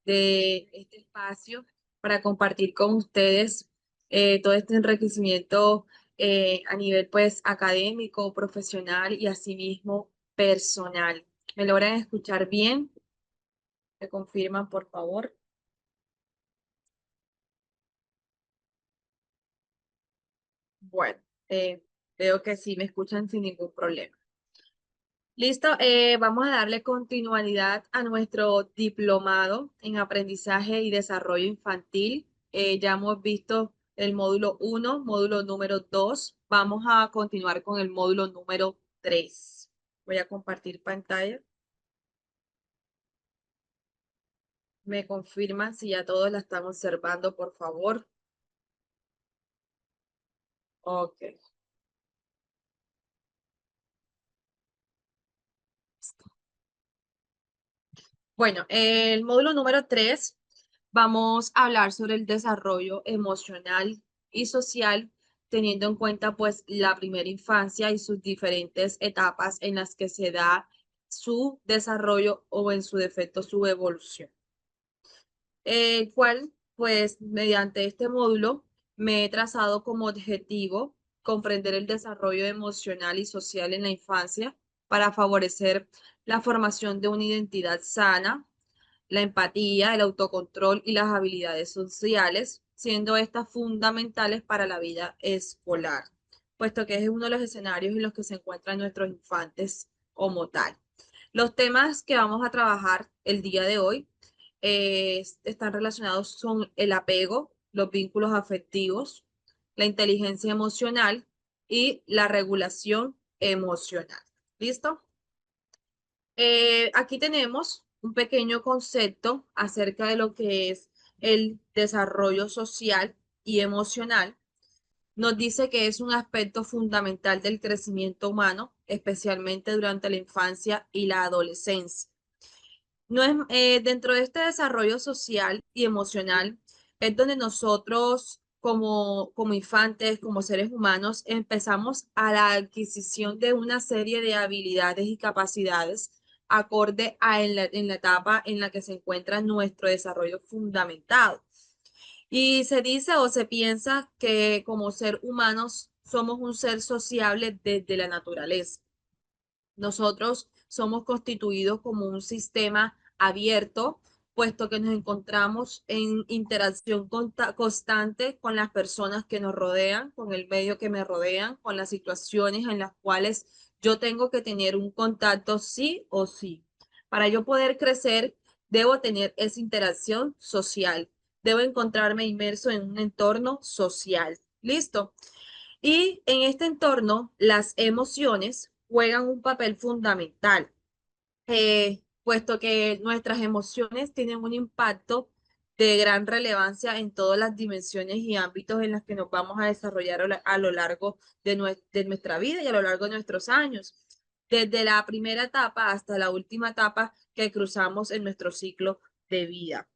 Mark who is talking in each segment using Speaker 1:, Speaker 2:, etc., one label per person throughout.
Speaker 1: de este espacio para compartir con ustedes todo este enriquecimiento a nivel pues académico, profesional y asimismo personal. ¿Me logran escuchar bien? ¿Me confirman, por favor? Bueno, veo que sí me escuchan sin ningún problema. Listo, vamos a darle continuidad a nuestro diplomado en aprendizaje y desarrollo infantil. Ya hemos visto el módulo 1, módulo número 2. Vamos a continuar con el módulo número 3. Voy a compartir pantalla. Me confirman si ya todos la están observando, por favor. Ok. Bueno, el módulo número 3 vamos a hablar sobre el desarrollo emocional y social, teniendo en cuenta pues la primera infancia y sus diferentes etapas en las que se da su desarrollo o en su defecto su evolución. El cual pues mediante este módulo me he trazado como objetivo comprender el desarrollo emocional y social en la infancia para favorecer la formación de una identidad sana, la empatía, el autocontrol y las habilidades sociales, siendo estas fundamentales para la vida escolar, puesto que es uno de los escenarios en los que se encuentran nuestros infantes como tal. Los temas que vamos a trabajar el día de hoy están relacionados con el apego, los vínculos afectivos, la inteligencia emocional y la regulación emocional. ¿Listo? Aquí tenemos un pequeño concepto acerca de lo que es el desarrollo social y emocional. Nos dice que es un aspecto fundamental del crecimiento humano, especialmente durante la infancia y la adolescencia. No es, dentro de este desarrollo social y emocional es donde nosotros como infantes, como seres humanos, empezamos a la adquisición de una serie de habilidades y capacidades acorde a en la etapa en la que se encuentra nuestro desarrollo fundamentado. Y se dice o se piensa que como ser humanos somos un ser sociable desde la naturaleza. Nosotros somos constituidos como un sistema abierto, puesto que nos encontramos en interacción constante con las personas que nos rodean, con el medio que me rodean, con las situaciones en las cuales yo tengo que tener un contacto sí o sí. Para yo poder crecer, debo tener esa interacción social. Debo encontrarme inmerso en un entorno social. ¿Listo? Y en este entorno, las emociones juegan un papel fundamental, puesto que nuestras emociones tienen un impacto de gran relevancia en todas las dimensiones y ámbitos en los que nos vamos a desarrollar a lo largo de nuestra vida y a lo largo de nuestros años, desde la primera etapa hasta la última etapa que cruzamos en nuestro ciclo de vida.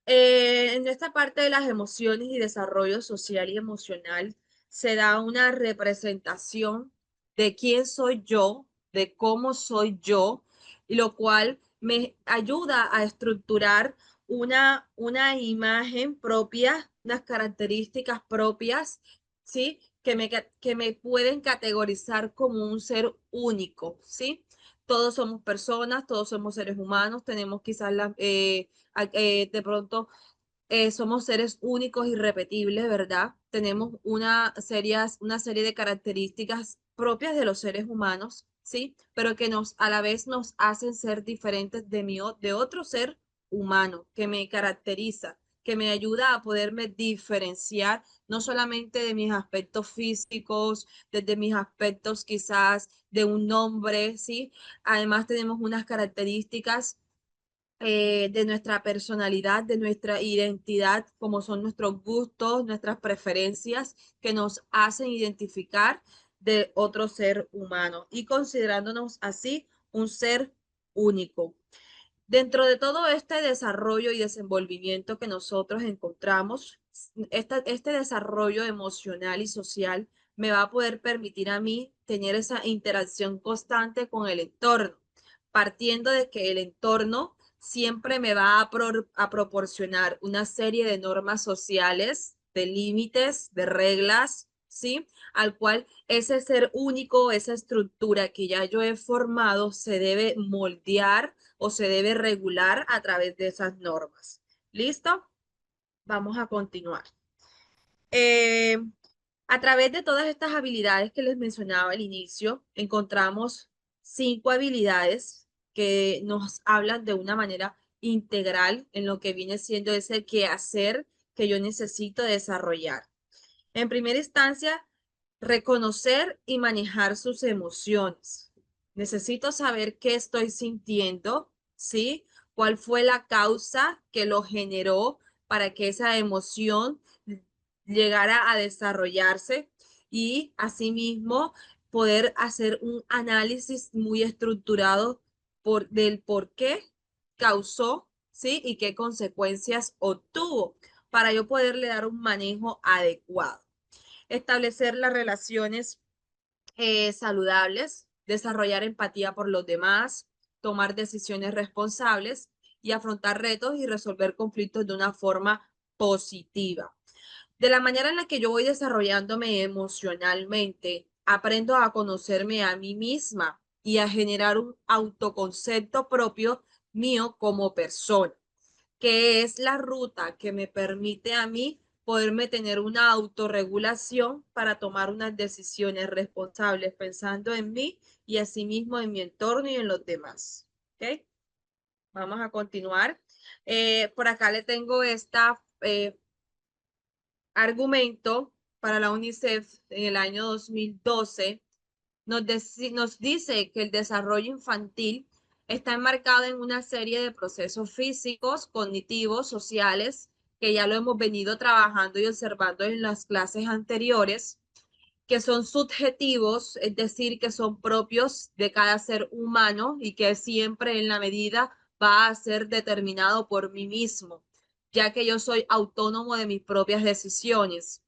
Speaker 1: En esta parte de las emociones y desarrollo social y emocional se da una representación de quién soy yo, de cómo soy yo, y lo cual me ayuda a estructurar una imagen propia, unas características propias, ¿sí? Que me pueden categorizar como un ser único, ¿sí? Todos somos personas, todos somos seres humanos, tenemos quizás de pronto somos seres únicos y irrepetibles, ¿verdad? Tenemos una serie de características propias de los seres humanos, ¿sí? Pero que a la vez nos hacen ser diferentes de otro ser humano que me caracteriza, que me ayuda a poderme diferenciar no solamente de mis aspectos físicos, desde mis aspectos quizás de un nombre, ¿sí? Además tenemos unas características de nuestra personalidad, de nuestra identidad, como son nuestros gustos, nuestras preferencias, que nos hacen identificar de otro ser humano y considerándonos así un ser único. Dentro de todo este desarrollo y desenvolvimiento que nosotros encontramos, este desarrollo emocional y social me va a poder permitir a mí tener esa interacción constante con el entorno, partiendo de que el entorno siempre me va a proporcionar una serie de normas sociales, de límites, de reglas, ¿sí? Al cual ese ser único, esa estructura que ya yo he formado, se debe moldear o se debe regular a través de esas normas. ¿Listo? Vamos a continuar. Eh, a través de todas estas habilidades que les mencionaba al inicio, encontramos 5 habilidades que nos hablan de una manera integral en lo que viene siendo ese quehacer que yo necesito desarrollar. En primera instancia, reconocer y manejar sus emociones. Necesito saber qué estoy sintiendo, ¿sí? ¿Cuál fue la causa que lo generó para que esa emoción llegara a desarrollarse? Y asimismo poder hacer un análisis muy estructurado del por qué causó, ¿sí? Y qué consecuencias obtuvo para yo poderle dar un manejo adecuado. Establecer las relaciones saludables, desarrollar empatía por los demás, tomar decisiones responsables y afrontar retos y resolver conflictos de una forma positiva. De la manera en la que yo voy desarrollándome emocionalmente, aprendo a conocerme a mí misma y a generar un autoconcepto propio mío como persona, que es la ruta que me permite a mí poderme tener una autorregulación para tomar unas decisiones responsables pensando en mí y asimismo en mi entorno y en los demás. ¿Ok? Vamos a continuar. Por acá le tengo esta argumento para la UNICEF en el año 2012. Nos dice que el desarrollo infantil está enmarcado en una serie de procesos físicos, cognitivos, sociales, que ya lo hemos venido trabajando y observando en las clases anteriores, que son subjetivos, es decir, que son propios de cada ser humano y que siempre en la medida va a ser determinado por mí mismo, ya que yo soy autónomo de mis propias decisiones.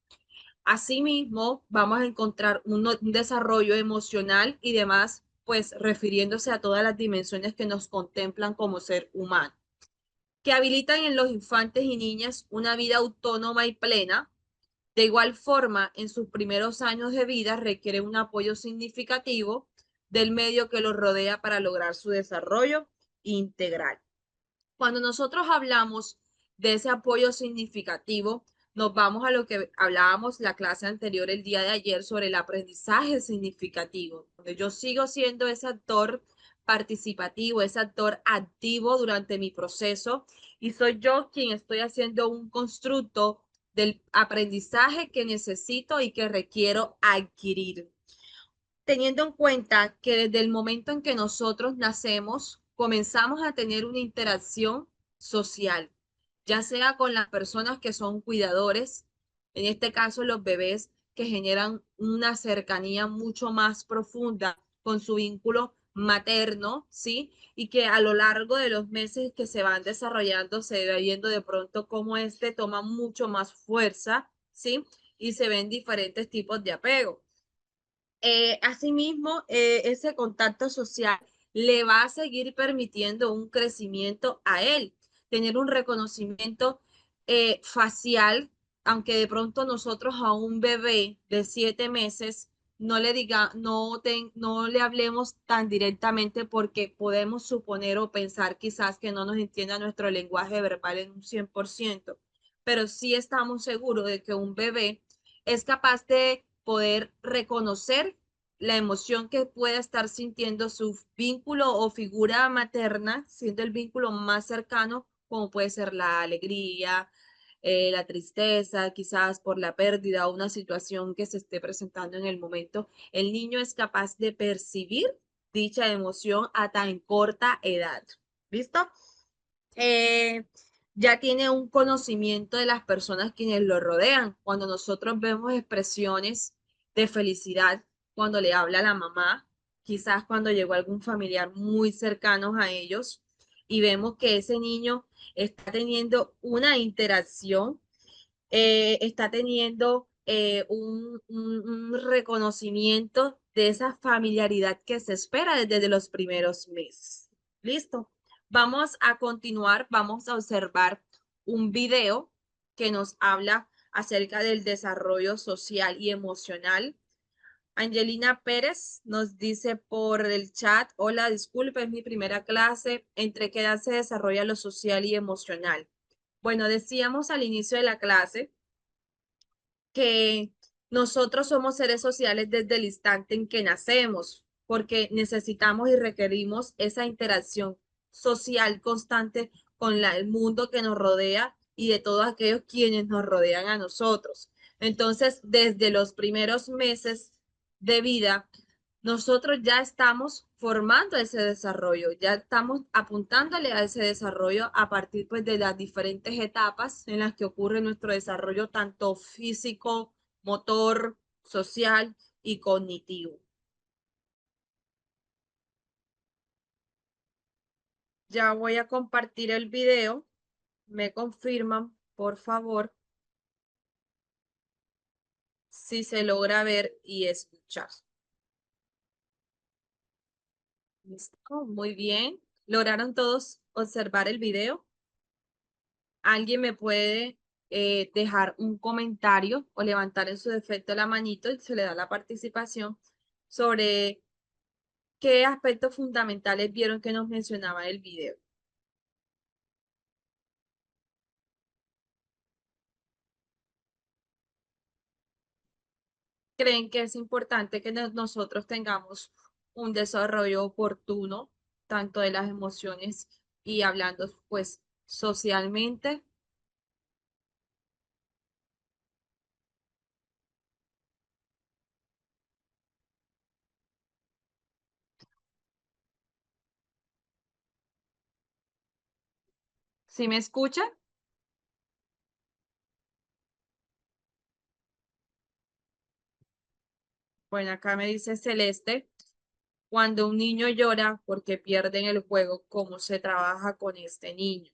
Speaker 1: Asimismo, vamos a encontrar un desarrollo emocional y demás, pues refiriéndose a todas las dimensiones que nos contemplan como ser humano, que habilitan en los infantes y niñas una vida autónoma y plena. De igual forma, en sus primeros años de vida requiere un apoyo significativo del medio que los rodea para lograr su desarrollo integral. Cuando nosotros hablamos de ese apoyo significativo, nos vamos a lo que hablábamos la clase anterior el día de ayer sobre el aprendizaje significativo, donde yo sigo siendo ese actor participativo, ese actor activo durante mi proceso y soy yo quien estoy haciendo un constructo del aprendizaje que necesito y que requiero adquirir, teniendo en cuenta que desde el momento en que nosotros nacemos, comenzamos a tener una interacción social, ya sea con las personas que son cuidadores, en este caso los bebés que generan una cercanía mucho más profunda con su vínculo materno, ¿sí? Y que a lo largo de los meses que se van desarrollando se va viendo de pronto cómo este toma mucho más fuerza, ¿sí? Y se ven diferentes tipos de apego. Asimismo, ese contacto social le va a seguir permitiendo un crecimiento a él, tener un reconocimiento facial, aunque de pronto nosotros a un bebé de 7 meses no le hablemos tan directamente porque podemos suponer o pensar quizás que no nos entienda nuestro lenguaje verbal en un 100%, pero sí estamos seguros de que un bebé es capaz de poder reconocer la emoción que pueda estar sintiendo su vínculo o figura materna, siendo el vínculo más cercano, como puede ser la alegría, la tristeza, quizás por la pérdida o una situación que se esté presentando en el momento. El niño es capaz de percibir dicha emoción a tan corta edad. ¿Listo? eh, ya tiene un conocimiento de las personas quienes lo rodean. Cuando nosotros vemos expresiones de felicidad, cuando le habla a la mamá, quizás cuando llegó algún familiar muy cercano a ellos, y vemos que ese niño está teniendo una interacción, está teniendo un reconocimiento de esa familiaridad que se espera desde los primeros meses. ¿Listo? Vamos a continuar, vamos a observar un video que nos habla acerca del desarrollo social y emocional. Angelina Pérez nos dice por el chat, hola, disculpe, es mi primera clase. ¿Entre qué edad se desarrolla lo social y emocional? Bueno, decíamos al inicio de la clase que nosotros somos seres sociales desde el instante en que nacemos, porque necesitamos y requerimos esa interacción social constante con el mundo que nos rodea y de todos aquellos quienes nos rodean a nosotros. Entonces, desde los primeros meses de vida, nosotros ya estamos formando ese desarrollo, ya estamos apuntándole a ese desarrollo a partir pues de las diferentes etapas en las que ocurre nuestro desarrollo tanto físico, motor, social y cognitivo. Ya voy a compartir el video. Me confirman, por favor, si se logra ver y escuchar. ¿Listo? Muy bien. ¿Lograron todos observar el video? ¿Alguien me puede dejar un comentario o levantar en su defecto la manito y se le da la participación sobre qué aspectos fundamentales vieron que nos mencionaba el video? ¿Creen que es importante que nosotros tengamos un desarrollo oportuno, tanto de las emociones y hablando pues socialmente? ¿Sí me escuchan? Bueno, acá me dice Celeste, cuando un niño llora porque pierden el juego, ¿cómo se trabaja con este niño?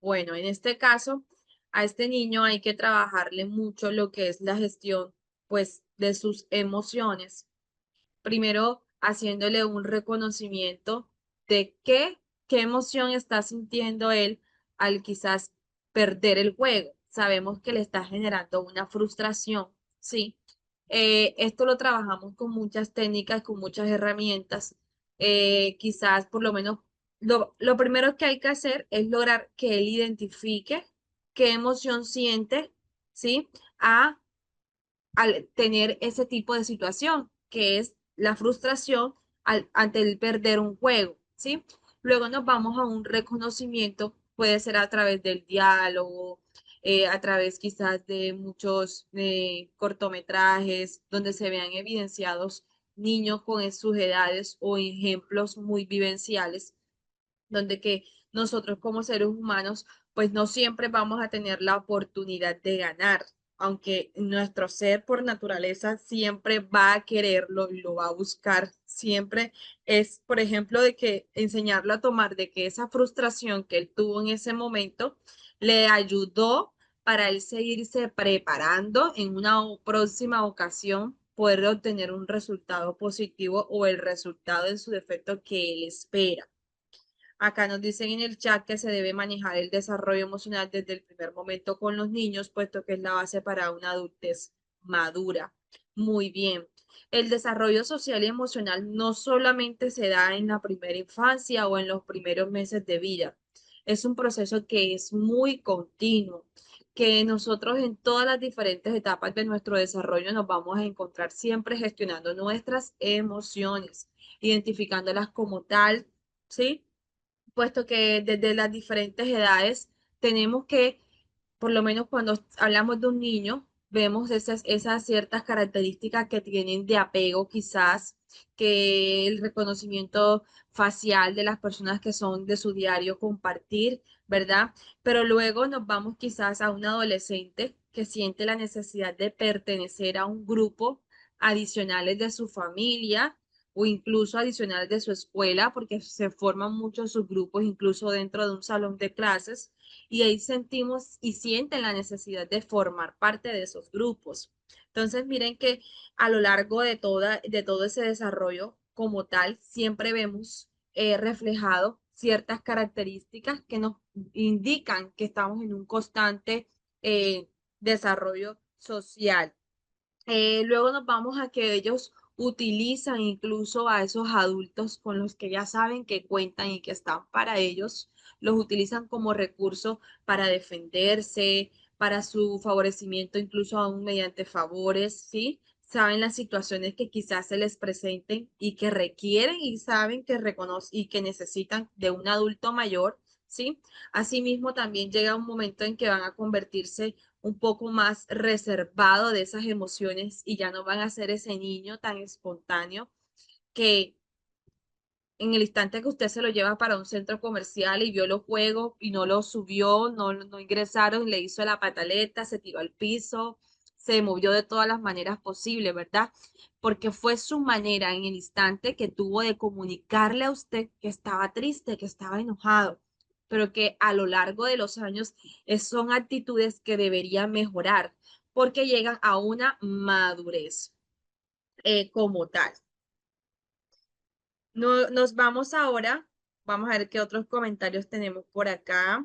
Speaker 1: Bueno, en este caso, a este niño hay que trabajarle mucho lo que es la gestión, pues, de sus emociones. Primero, haciéndole un reconocimiento de qué emoción está sintiendo él al quizás perder el juego. Sabemos que le está generando una frustración, ¿sí? Esto lo trabajamos con muchas técnicas, con muchas herramientas. Quizás por lo menos lo primero que hay que hacer es lograr que él identifique qué emoción siente, ¿sí? A al tener ese tipo de situación, que es la frustración ante el perder un juego, ¿sí? Luego nos vamos a un reconocimiento, puede ser a través del diálogo, a través quizás de muchos cortometrajes donde se vean evidenciados niños con sus edades o ejemplos muy vivenciales donde que nosotros como seres humanos, pues no siempre vamos a tener la oportunidad de ganar, aunque nuestro ser por naturaleza siempre va a quererlo y lo va a buscar, siempre es, por ejemplo, de que enseñarlo a tomar de que esa frustración que él tuvo en ese momento le ayudó para él seguirse preparando en una próxima ocasión poder obtener un resultado positivo o el resultado en su defecto que él espera. Acá nos dicen en el chat que se debe manejar el desarrollo emocional desde el primer momento con los niños, puesto que es la base para una adultez madura. Muy bien. El desarrollo social y emocional no solamente se da en la primera infancia o en los primeros meses de vida. Es un proceso que es muy continuo, que nosotros en todas las diferentes etapas de nuestro desarrollo nos vamos a encontrar siempre gestionando nuestras emociones, identificándolas como tal, ¿sí? Puesto que desde las diferentes edades tenemos que, por lo menos cuando hablamos de un niño, vemos esas ciertas características que tienen de apego quizás, que el reconocimiento facial de las personas que son de su diario compartir, ¿verdad? Pero luego nos vamos quizás a un adolescente que siente la necesidad de pertenecer a un grupo adicionales de su familia o incluso adicionales de su escuela, porque se forman muchos subgrupos incluso dentro de un salón de clases, y ahí sentimos y sienten la necesidad de formar parte de esos grupos. Entonces, miren que a lo largo de todo ese desarrollo como tal, siempre vemos reflejado ciertas características que nos indican que estamos en un constante desarrollo social. Luego nos vamos a que ellos utilizan incluso a esos adultos con los que ya saben que cuentan y que están para ellos, los utilizan como recurso para defenderse, para su favorecimiento, incluso aún mediante favores, ¿sí? Saben las situaciones que quizás se les presenten y que requieren y saben que reconocen y que necesitan de un adulto mayor, ¿sí? Asimismo, también llega un momento en que van a convertirse un poco más reservado de esas emociones y ya no van a ser ese niño tan espontáneo que en el instante que usted se lo lleva para un centro comercial y vio los juegos y no lo subió, no ingresaron, le hizo la pataleta, se tiró al piso, se movió de todas las maneras posibles, ¿verdad? Porque fue su manera en el instante que tuvo de comunicarle a usted que estaba triste, que estaba enojado, pero que a lo largo de los años son actitudes que deberían mejorar porque llegan a una madurez como tal. No, nos vamos ahora, vamos a ver qué otros comentarios tenemos por acá.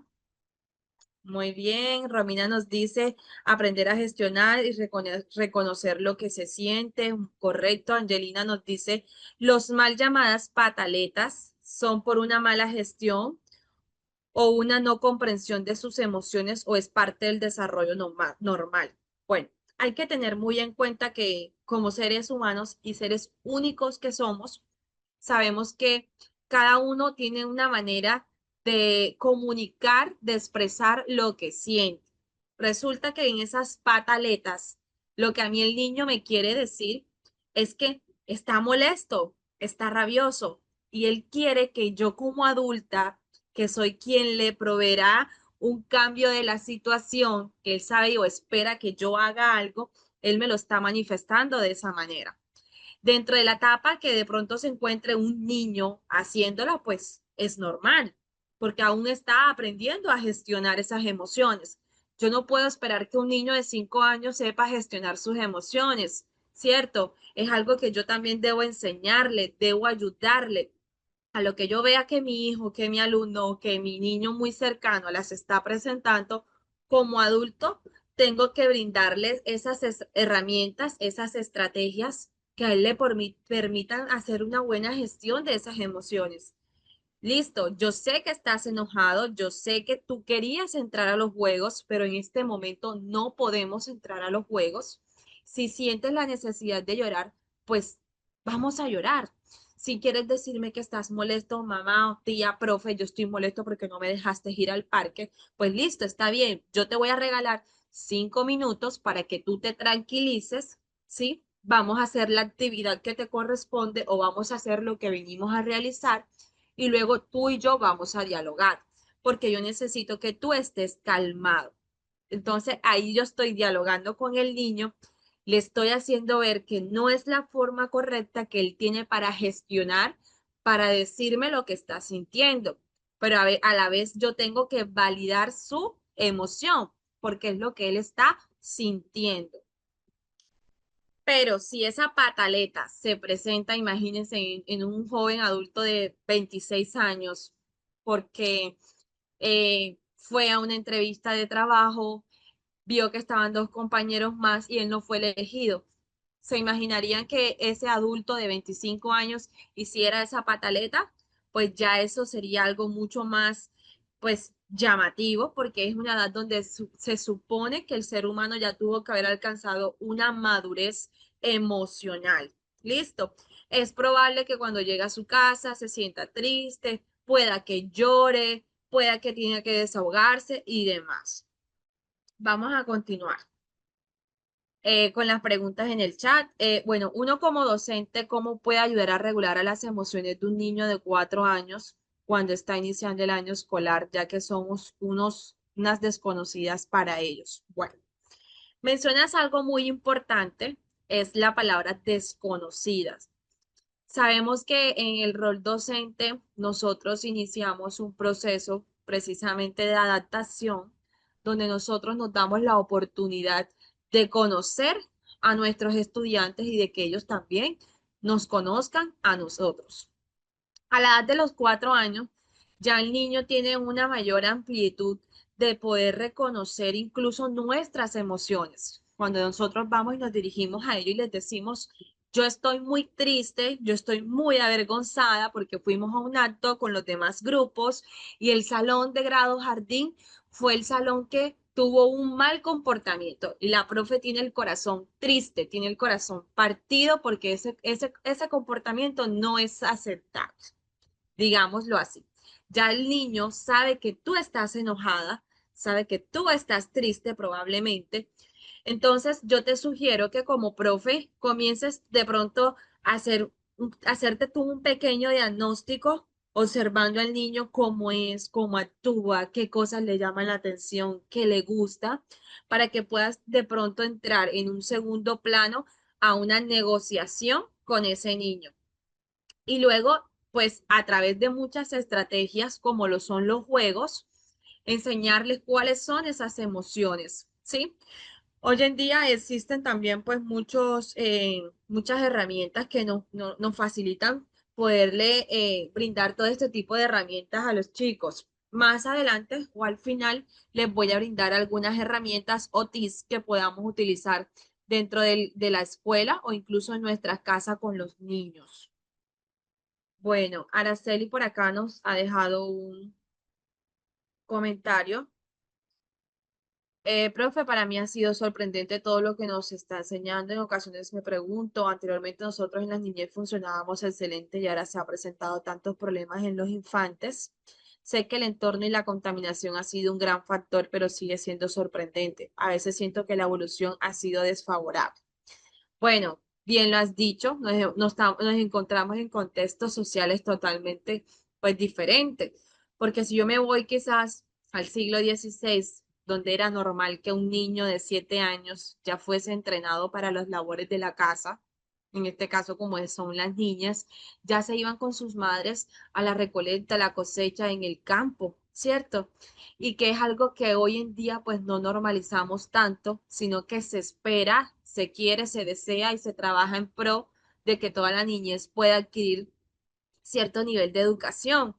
Speaker 1: Muy bien, Romina nos dice aprender a gestionar y reconocer lo que se siente. Correcto, Angelina nos dice los mal llamadas pataletas son por una mala gestión o una no comprensión de sus emociones o es parte del desarrollo normal. Bueno, hay que tener muy en cuenta que como seres humanos y seres únicos que somos, sabemos que cada uno tiene una manera de comunicar, de expresar lo que siente. Resulta que en esas pataletas, lo que a mí el niño me quiere decir es que está molesto, está rabioso y él quiere que yo como adulta, que soy quien le proveerá un cambio de la situación, que él sabe o espera que yo haga algo, él me lo está manifestando de esa manera. Dentro de la etapa que de pronto se encuentre un niño haciéndola, pues es normal, porque aún está aprendiendo a gestionar esas emociones. Yo no puedo esperar que un niño de 5 años sepa gestionar sus emociones, ¿cierto? Es algo que yo también debo enseñarle, debo ayudarle. A lo que yo vea que mi hijo, que mi alumno, que mi niño muy cercano las está presentando como adulto, tengo que brindarles esas herramientas, esas estrategias que a él le permitan hacer una buena gestión de esas emociones. Listo, yo sé que estás enojado, yo sé que tú querías entrar a los juegos, pero en este momento no podemos entrar a los juegos. Si sientes la necesidad de llorar, pues vamos a llorar. Si quieres decirme que estás molesto, mamá, tía, profe, yo estoy molesto porque no me dejaste ir al parque, pues listo, está bien. Yo te voy a regalar 5 minutos para que tú te tranquilices, ¿sí? Vamos a hacer la actividad que te corresponde o vamos a hacer lo que vinimos a realizar y luego tú y yo vamos a dialogar, porque yo necesito que tú estés calmado. Entonces ahí yo estoy dialogando con el niño, le estoy haciendo ver que no es la forma correcta que él tiene para gestionar, para decirme lo que está sintiendo, pero a la vez yo tengo que validar su emoción, porque es lo que él está sintiendo. Pero si esa pataleta se presenta, imagínense, en un joven adulto de 26 años, porque fue a una entrevista de trabajo, vio que estaban dos compañeros más y él no fue elegido. ¿Se imaginarían que ese adulto de 25 años hiciera esa pataleta? Pues ya eso sería algo mucho más, pues, llamativo, porque es una edad donde se supone que el ser humano ya tuvo que haber alcanzado una madurez emocional. Listo. Es probable que cuando llegue a su casa se sienta triste, pueda que llore, pueda que tenga que desahogarse y demás. Vamos a continuar con las preguntas en el chat. Bueno, uno como docente, ¿cómo puede ayudar a regular a las emociones de un niño de 4 años cuando está iniciando el año escolar, ya que somos unas desconocidas para ellos? Bueno, mencionas algo muy importante, es la palabra desconocidas. Sabemos que en el rol docente nosotros iniciamos un proceso precisamente de adaptación donde nosotros nos damos la oportunidad de conocer a nuestros estudiantes y de que ellos también nos conozcan a nosotros. A la edad de los 4 años Ya el niño tiene una mayor amplitud de poder reconocer incluso nuestras emociones. Cuando nosotros vamos y nos dirigimos a ellos y les decimos, yo estoy muy triste, yo estoy muy avergonzada porque fuimos a un acto con los demás grupos y el salón de grado jardín fue el salón que tuvo un mal comportamiento y la profe tiene el corazón triste, tiene el corazón partido porque ese comportamiento no es aceptable, digámoslo así. Ya el niño sabe que tú estás enojada, sabe que tú estás triste probablemente. Entonces, yo te sugiero que como profe comiences de pronto a hacerte tú un pequeño diagnóstico observando al niño cómo es, cómo actúa, qué cosas le llaman la atención, qué le gusta, para que puedas de pronto entrar en un segundo plano a una negociación con ese niño. Y luego, pues a través de muchas estrategias como lo son los juegos, enseñarles cuáles son esas emociones, ¿sí? Hoy en día existen también pues muchas herramientas que nos facilitan poderle brindar todo este tipo de herramientas a los chicos. Más adelante o al final les voy a brindar algunas herramientas o tips que podamos utilizar dentro de la escuela o incluso en nuestra casa con los niños. Bueno, Araceli por acá nos ha dejado un comentario. Profe, para mí ha sido sorprendente todo lo que nos está enseñando. En ocasiones me pregunto, anteriormente nosotros en la niñez funcionábamos excelente y ahora se han presentado tantos problemas en los infantes. Sé que el entorno y la contaminación ha sido un gran factor, pero sigue siendo sorprendente. A veces siento que la evolución ha sido desfavorable. Bueno, bien lo has dicho, nos encontramos en contextos sociales totalmente pues diferentes, porque si yo me voy quizás al siglo XVI, donde era normal que un niño de 7 años ya fuese entrenado para las labores de la casa, en este caso como son las niñas, ya se iban con sus madres a la recolecta, a la cosecha en el campo, ¿cierto? Y que es algo que hoy en día pues no normalizamos tanto, sino que se espera, se quiere, se desea y se trabaja en pro de que toda la niñez pueda adquirir cierto nivel de educación.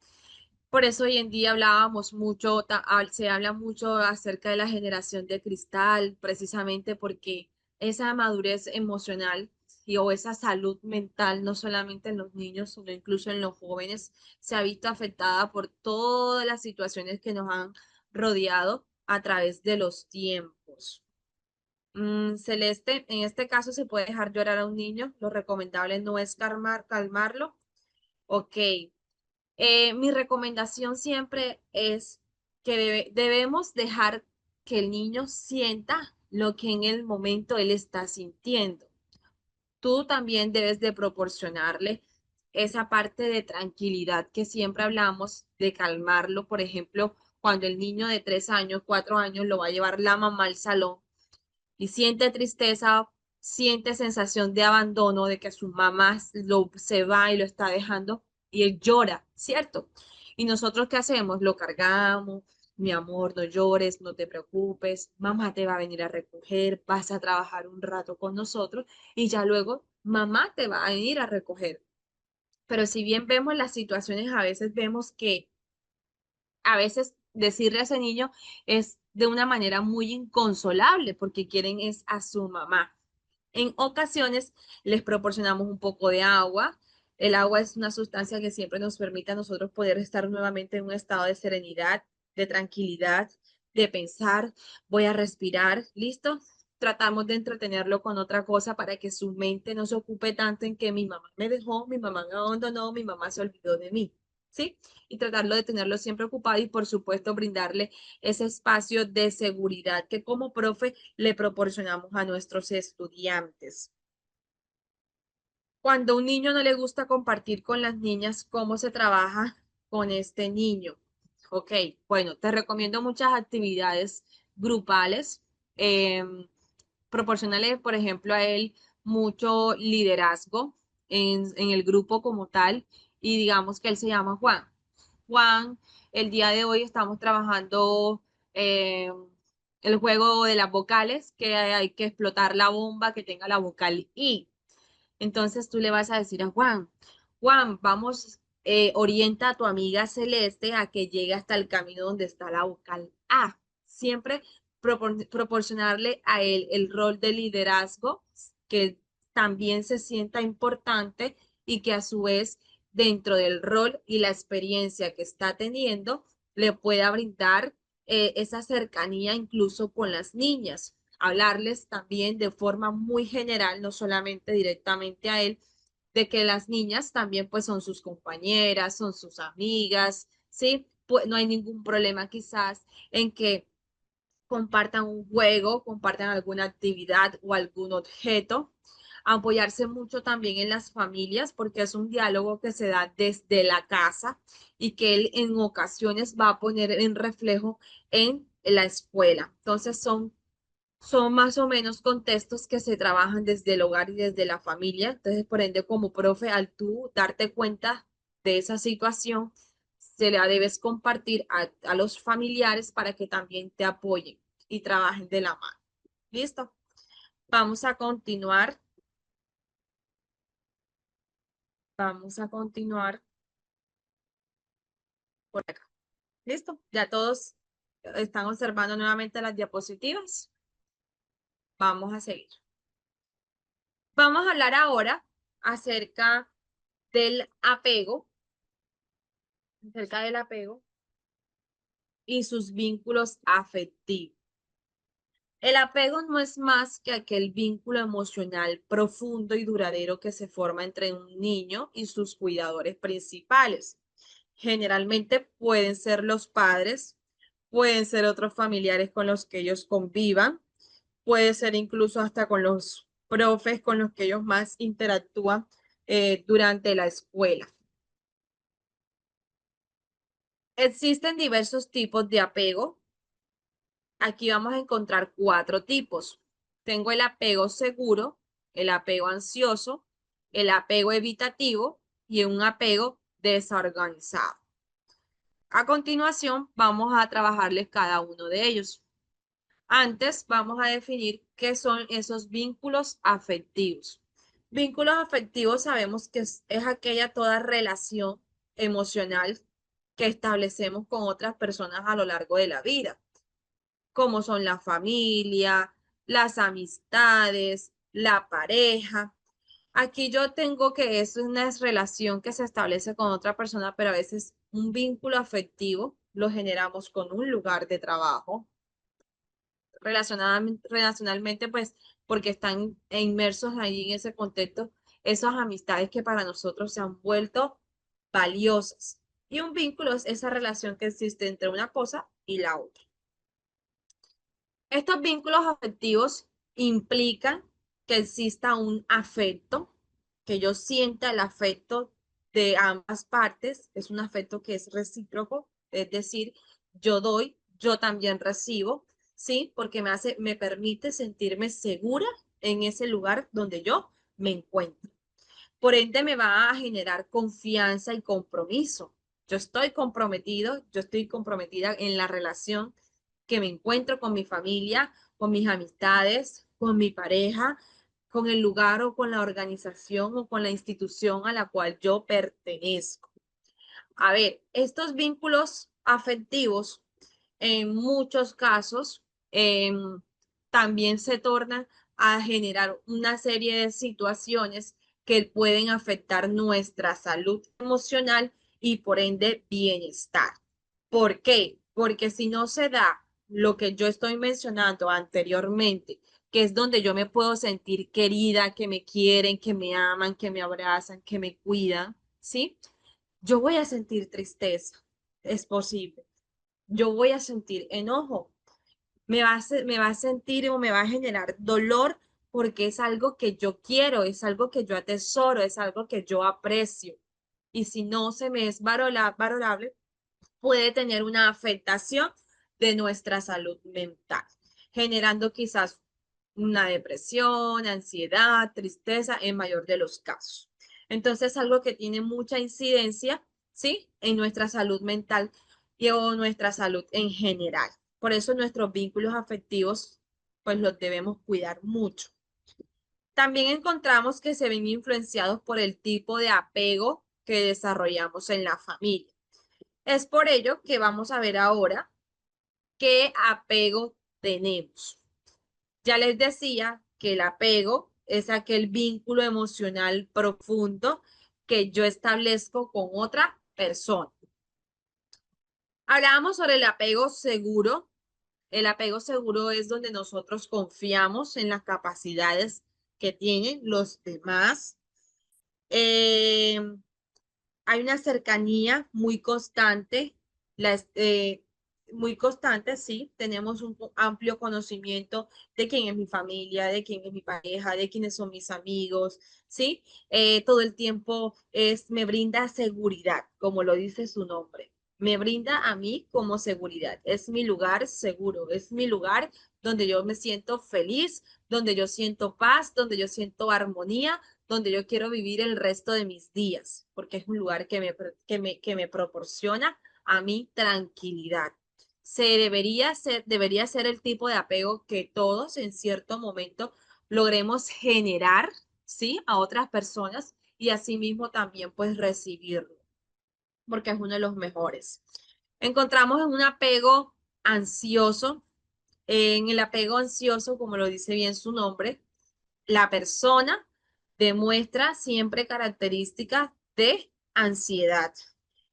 Speaker 1: Por eso hoy en día hablábamos mucho, se habla mucho acerca de la generación de cristal, precisamente porque esa madurez emocional o esa salud mental, no solamente en los niños, sino incluso en los jóvenes, se ha visto afectada por todas las situaciones que nos han rodeado a través de los tiempos. Celeste, en este caso se puede dejar llorar a un niño, lo recomendable no es calmarlo. Ok, mi recomendación siempre es que debemos dejar que el niño sienta lo que en el momento él está sintiendo. Tú también debes de proporcionarle esa parte de tranquilidad que siempre hablamos, de calmarlo. Por ejemplo, cuando el niño de 3 años, 4 años lo va a llevar la mamá al salón y siente tristeza, siente sensación de abandono, de que su mamá se va y lo está dejando y él llora, ¿cierto? Y nosotros ¿qué hacemos? Lo cargamos, mi amor, no llores, no te preocupes, mamá te va a venir a recoger, vas a trabajar un rato con nosotros y ya luego mamá te va a venir a recoger. Pero si bien vemos las situaciones, a veces vemos que a veces decirle a ese niño es de una manera muy inconsolable porque quieren es a su mamá. En ocasiones les proporcionamos un poco de agua. El agua es una sustancia que siempre nos permite a nosotros poder estar nuevamente en un estado de serenidad, de tranquilidad, de pensar, voy a respirar, ¿listo? Tratamos de entretenerlo con otra cosa para que su mente no se ocupe tanto en que mi mamá me dejó, mi mamá me abandonó, mi mamá se olvidó de mí, ¿sí? Y tratarlo de tenerlo siempre ocupado y por supuesto brindarle ese espacio de seguridad que como profe le proporcionamos a nuestros estudiantes. Cuando a un niño no le gusta compartir con las niñas, ¿cómo se trabaja con este niño? Ok, bueno, te recomiendo muchas actividades grupales. em, Proporcionale, por ejemplo, a él mucho liderazgo en el grupo como tal y digamos que él se llama Juan. Juan, el día de hoy estamos trabajando eh, el juego de las vocales, que hay que explotar la bomba que tenga la vocal I. Entonces tú le vas a decir a Juan, Juan, vamos. orienta a tu amiga Celeste a que llegue hasta el camino donde está la vocal A. Siempre proporcionarle a él el rol de liderazgo, que también se sienta importante y que a su vez dentro del rol y la experiencia que está teniendo le pueda brindar esa cercanía incluso con las niñas. Hablarles también de forma muy general, no solamente directamente a él, de que las niñas también pues son sus compañeras, son sus amigas, ¿sí? Pues no hay ningún problema quizás en que compartan un juego, compartan alguna actividad o algún objeto. Apoyarse mucho también en las familias porque es un diálogo que se da desde la casa y que él en ocasiones va a poner en reflejo en la escuela. Entonces son más o menos contextos que se trabajan desde el hogar y desde la familia. Entonces, por ende, como profe, al tú darte cuenta de esa situación, se la debes compartir a los familiares para que también te apoyen y trabajen de la mano. ¿Listo? Vamos a continuar. Vamos a continuar por acá. ¿Listo? Ya todos están observando nuevamente las diapositivas. Vamos a seguir. Vamos a hablar ahora acerca del apego, acerca del apego y sus vínculos afectivos. El apego no es más que aquel vínculo emocional profundo y duradero que se forma entre un niño y sus cuidadores principales. Generalmente pueden ser los padres, pueden ser otros familiares con los que ellos convivan, puede ser incluso hasta con los profes con los que ellos más interactúan durante la escuela. Existen diversos tipos de apego. Aquí vamos a encontrar 4 tipos. Tengo el apego seguro, el apego ansioso, el apego evitativo y un apego desorganizado. A continuación, vamos a trabajarles cada uno de ellos. Antes, vamos a definir qué son esos vínculos afectivos. Vínculos afectivos sabemos que es aquella toda relación emocional que establecemos con otras personas a lo largo de la vida, como son la familia, las amistades, la pareja. Aquí yo tengo que es una relación que se establece con otra persona, pero a veces un vínculo afectivo lo generamos con un lugar de trabajo, relacionalmente, pues porque están inmersos ahí en ese contexto, esas amistades que para nosotros se han vuelto valiosas. Y un vínculo es esa relación que existe entre una cosa y la otra. Estos vínculos afectivos implican que exista un afecto, que yo sienta el afecto de ambas partes, es un afecto que es recíproco, es decir, yo doy, yo también recibo, ¿sí? Porque me permite sentirme segura en ese lugar donde yo me encuentro. Por ende, me va a generar confianza y compromiso. Yo estoy comprometida en la relación que me encuentro con mi familia, con mis amistades, con mi pareja, con el lugar o con la organización o con la institución a la cual yo pertenezco. A ver, estos vínculos afectivos en muchos casos también se tornan a generar una serie de situaciones que pueden afectar nuestra salud emocional y por ende bienestar. ¿Por qué? Porque si no se da lo que yo estoy mencionando anteriormente, que es donde yo me puedo sentir querida, que me quieren, que me aman, que me abrazan, que me cuidan, ¿sí? Yo voy a sentir tristeza, es posible. Yo voy a sentir enojo, me va a sentir o me va a generar dolor porque es algo que yo quiero, es algo que yo atesoro, es algo que yo aprecio. Y si no se me es valorable, puede tener una afectación de nuestra salud mental, generando quizás una depresión, ansiedad, tristeza en mayor de los casos. Entonces, algo que tiene mucha incidencia, ¿sí? En nuestra salud mental y o nuestra salud en general. Por eso nuestros vínculos afectivos, pues los debemos cuidar mucho. También encontramos que se ven influenciados por el tipo de apego, que desarrollamos en la familia. Es por ello que vamos a ver ahora qué apego tenemos. Ya les decía que el apego es aquel vínculo emocional profundo que yo establezco con otra persona. Hablábamos sobre el apego seguro. El apego seguro es donde nosotros confiamos en las capacidades que tienen los demás. Eh, Hay una cercanía muy constante, sí. Tenemos un amplio conocimiento de quién es mi familia, de quién es mi pareja, de quiénes son mis amigos, sí. Todo el tiempo me brinda seguridad, como lo dice su nombre. Me brinda a mí como seguridad. Es mi lugar seguro, es mi lugar donde yo me siento feliz, donde yo siento paz, donde yo siento armonía, donde yo quiero vivir el resto de mis días, porque es un lugar que me proporciona a mí tranquilidad. Debería ser el tipo de apego que todos en cierto momento logremos generar, ¿sí? A otras personas y asimismo también pues recibirlo, porque es uno de los mejores. Encontramos en un apego ansioso, en el apego ansioso, como lo dice bien su nombre, la persona demuestra siempre características de ansiedad.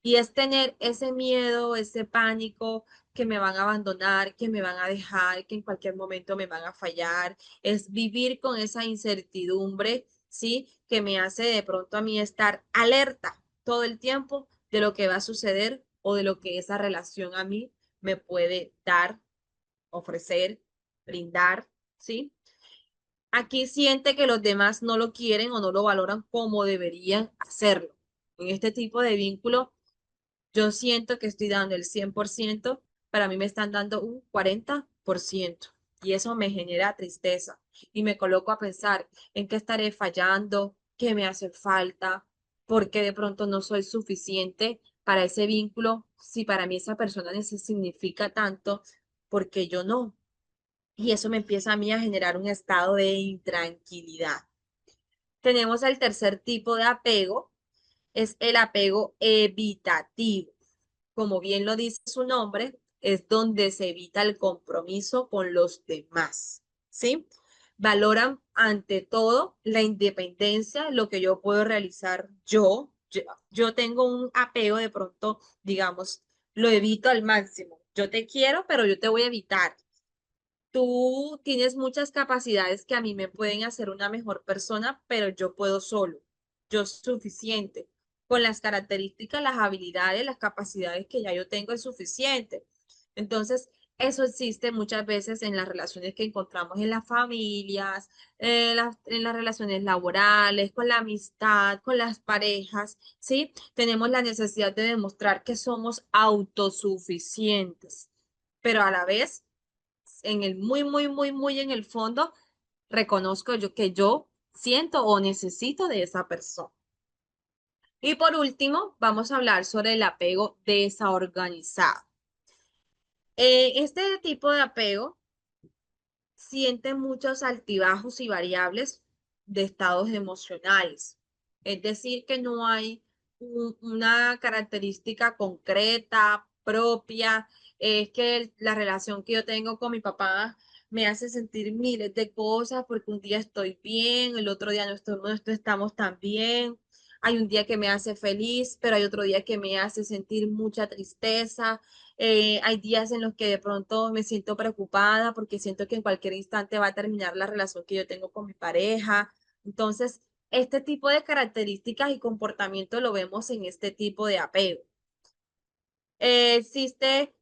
Speaker 1: Y es tener ese miedo, ese pánico que me van a abandonar, que me van a dejar, que en cualquier momento me van a fallar. Es vivir con esa incertidumbre, ¿sí? Que me hace de pronto a mí estar alerta todo el tiempo de lo que va a suceder o de lo que esa relación a mí me puede dar, ofrecer, brindar, ¿sí? Aquí siente que los demás no lo quieren o no lo valoran como deberían hacerlo. En este tipo de vínculo, yo siento que estoy dando el 100%, para mí me están dando un 40%. Y eso me genera tristeza y me coloco a pensar en qué estaré fallando, qué me hace falta, por qué de pronto no soy suficiente para ese vínculo, si para mí esa persona significa tanto, porque yo no. Y eso me empieza a mí a generar un estado de intranquilidad. Tenemos el tercer tipo de apego, es el apego evitativo. Como bien lo dice su nombre, es donde se evita el compromiso con los demás, ¿sí? Valoran ante todo la independencia, lo que yo puedo realizar yo tengo un apego de pronto, digamos, lo evito al máximo. Yo te quiero, pero yo te voy a evitar. Tú tienes muchas capacidades que a mí me pueden hacer una mejor persona, pero yo puedo solo. Yo soy suficiente. Con las características, las habilidades, las capacidades que ya yo tengo es suficiente. Entonces, eso existe muchas veces en las relaciones que encontramos en las familias, en las relaciones laborales, con la amistad, con las parejas, ¿sí? Tenemos la necesidad de demostrar que somos autosuficientes, pero a la vez en el muy en el fondo, reconozco yo que yo siento o necesito de esa persona. Y por último, vamos a hablar sobre el apego desorganizado. Este tipo de apego siente muchos altibajos y variables de estados emocionales. Es decir, que no hay una característica concreta, propia. Es que la relación que yo tengo con mi papá me hace sentir miles de cosas porque un día estoy bien, el otro día no estamos tan bien. Hay un día que me hace feliz, pero hay otro día que me hace sentir mucha tristeza. Hay días en los que de pronto me siento preocupada porque siento que en cualquier instante va a terminar la relación que yo tengo con mi pareja. Entonces, este tipo de características y comportamiento lo vemos en este tipo de apego. Existe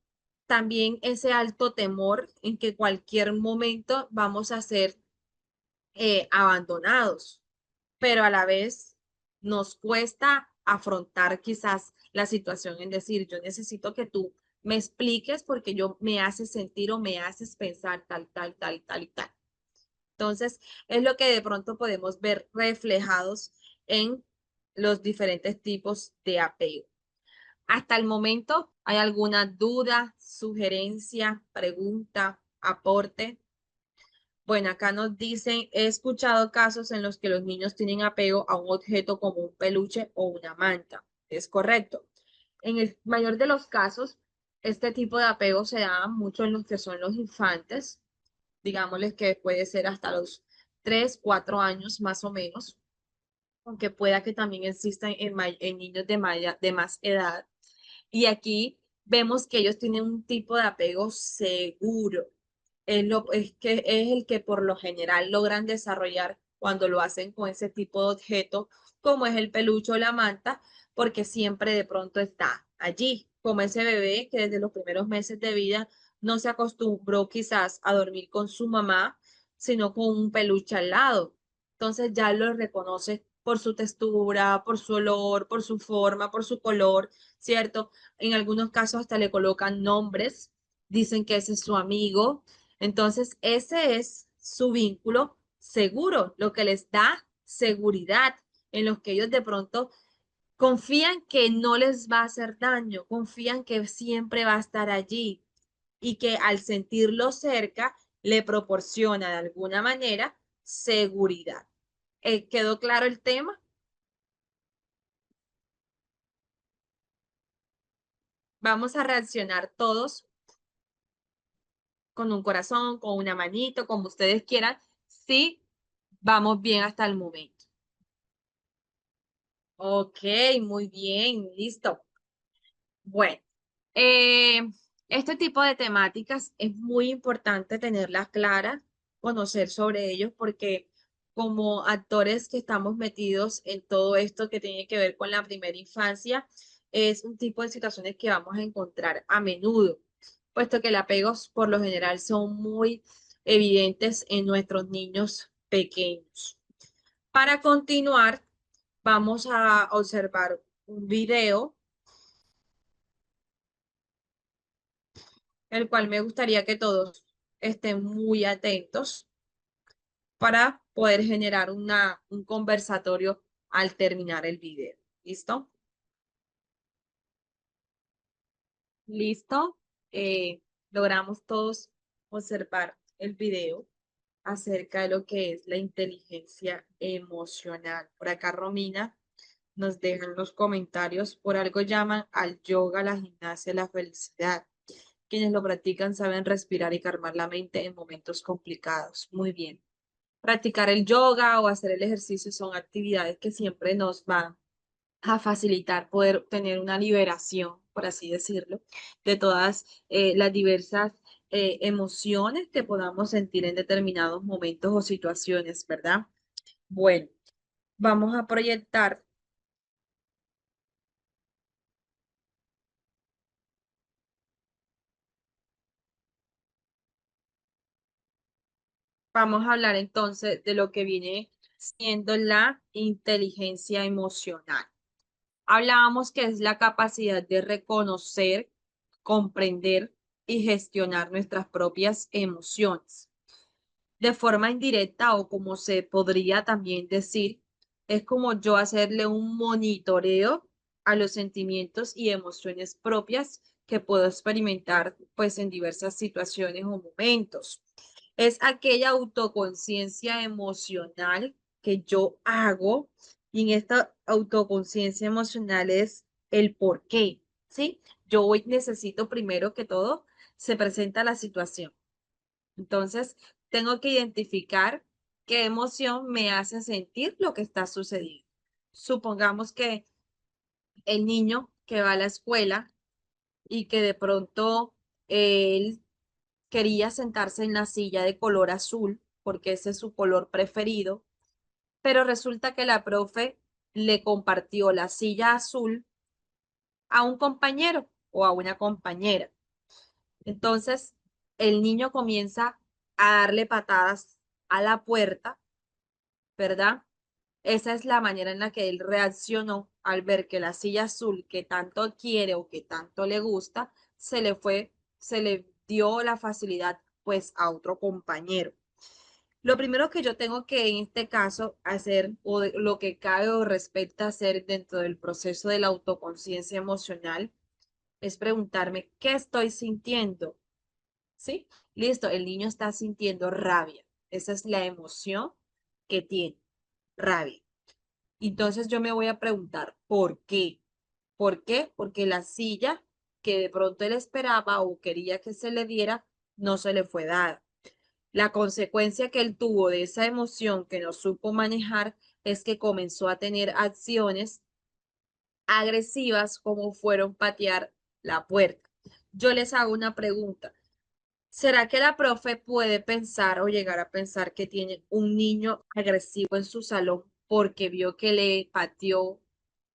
Speaker 1: también ese alto temor en que cualquier momento vamos a ser abandonados, pero a la vez nos cuesta afrontar quizás la situación en decir, yo necesito que tú me expliques porque yo me haces sentir o me haces pensar tal y tal. Entonces, es lo que de pronto podemos ver reflejados en los diferentes tipos de apego. Hasta el momento, ¿hay alguna duda, sugerencia, pregunta, aporte? Bueno, acá nos dicen, he escuchado casos en los que los niños tienen apego a un objeto como un peluche o una manta. Es correcto. En el mayor de los casos, este tipo de apego se da mucho en los que son los infantes, digámosles que puede ser hasta los 3, 4 años más o menos, aunque pueda que también existan en niños de más edad. Y aquí vemos que ellos tienen un tipo de apego seguro. Es que es el que por lo general logran desarrollar cuando lo hacen con ese tipo de objeto, como es el peluche o la manta, porque siempre de pronto está allí, como ese bebé que desde los primeros meses de vida no se acostumbró quizás a dormir con su mamá, sino con un peluche al lado. Entonces ya lo reconoce por su textura, por su olor, por su forma, por su color, ¿cierto? En algunos casos hasta le colocan nombres, dicen que ese es su amigo. Entonces, ese es su vínculo seguro, lo que les da seguridad, en los que ellos de pronto confían que no les va a hacer daño, confían que siempre va a estar allí y que al sentirlo cerca le proporciona de alguna manera seguridad. ¿Quedó claro el tema? Vamos a reaccionar todos con un corazón, con una manito, como ustedes quieran, si vamos bien hasta el momento. Ok, muy bien, listo. Bueno, eh, este tipo de temáticas es muy importante tenerlas claras, conocer sobre ellos, porque como actores que estamos metidos en todo esto que tiene que ver con la primera infancia, es un tipo de situaciones que vamos a encontrar a menudo, puesto que los apegos por lo general son muy evidentes en nuestros niños pequeños. Para continuar, vamos a observar un video el cual me gustaría que todos estén muy atentos para poder generar un conversatorio al terminar el video. ¿Listo? ¿Listo? Logramos todos observar el video acerca de lo que es la inteligencia emocional. Por acá Romina nos deja en los comentarios, por algo llaman al yoga, la gimnasia, la felicidad. Quienes lo practican saben respirar y calmar la mente en momentos complicados. Muy bien. Practicar el yoga o hacer el ejercicio son actividades que siempre nos van a facilitar poder tener una liberación, por así decirlo, de todas las diversas emociones que podamos sentir en determinados momentos o situaciones, ¿verdad? Bueno, vamos a proyectar, vamos a hablar entonces de lo que viene siendo la inteligencia emocional. Hablábamos que es la capacidad de reconocer, comprender y gestionar nuestras propias emociones. De forma indirecta o como se podría también decir, es como yo hacerle un monitoreo a los sentimientos y emociones propias que puedo experimentar pues en diversas situaciones o momentos. Es aquella autoconciencia emocional que yo hago y en esta autoconciencia emocional es el por qué, ¿sí? Yo hoy necesito primero que todo se presenta la situación. Entonces, tengo que identificar qué emoción me hace sentir lo que está sucediendo. Supongamos que el niño que va a la escuela y que de pronto él quería sentarse en la silla de color azul, porque ese es su color preferido, pero resulta que la profe le compartió la silla azul a un compañero o a una compañera. Entonces, el niño comienza a darle patadas a la puerta, ¿verdad? Esa es la manera en la que él reaccionó al ver que la silla azul que tanto quiere o que tanto le gusta, se le dio la facilidad pues a otro compañero. Lo primero que yo tengo que en este caso hacer lo que cabe o respecta hacer dentro del proceso de la autoconciencia emocional es preguntarme qué estoy sintiendo. ¿Sí? Listo, el niño está sintiendo rabia. Esa es la emoción que tiene, rabia. Entonces yo me voy a preguntar, ¿por qué? ¿Por qué? Porque la silla que de pronto él esperaba o quería que se le diera, no se le fue dada. La consecuencia que él tuvo de esa emoción que no supo manejar es que comenzó a tener acciones agresivas como fueron patear la puerta. Yo les hago una pregunta. ¿Será que la profe puede pensar o llegar a pensar que tiene un niño agresivo en su salón porque vio que le pateó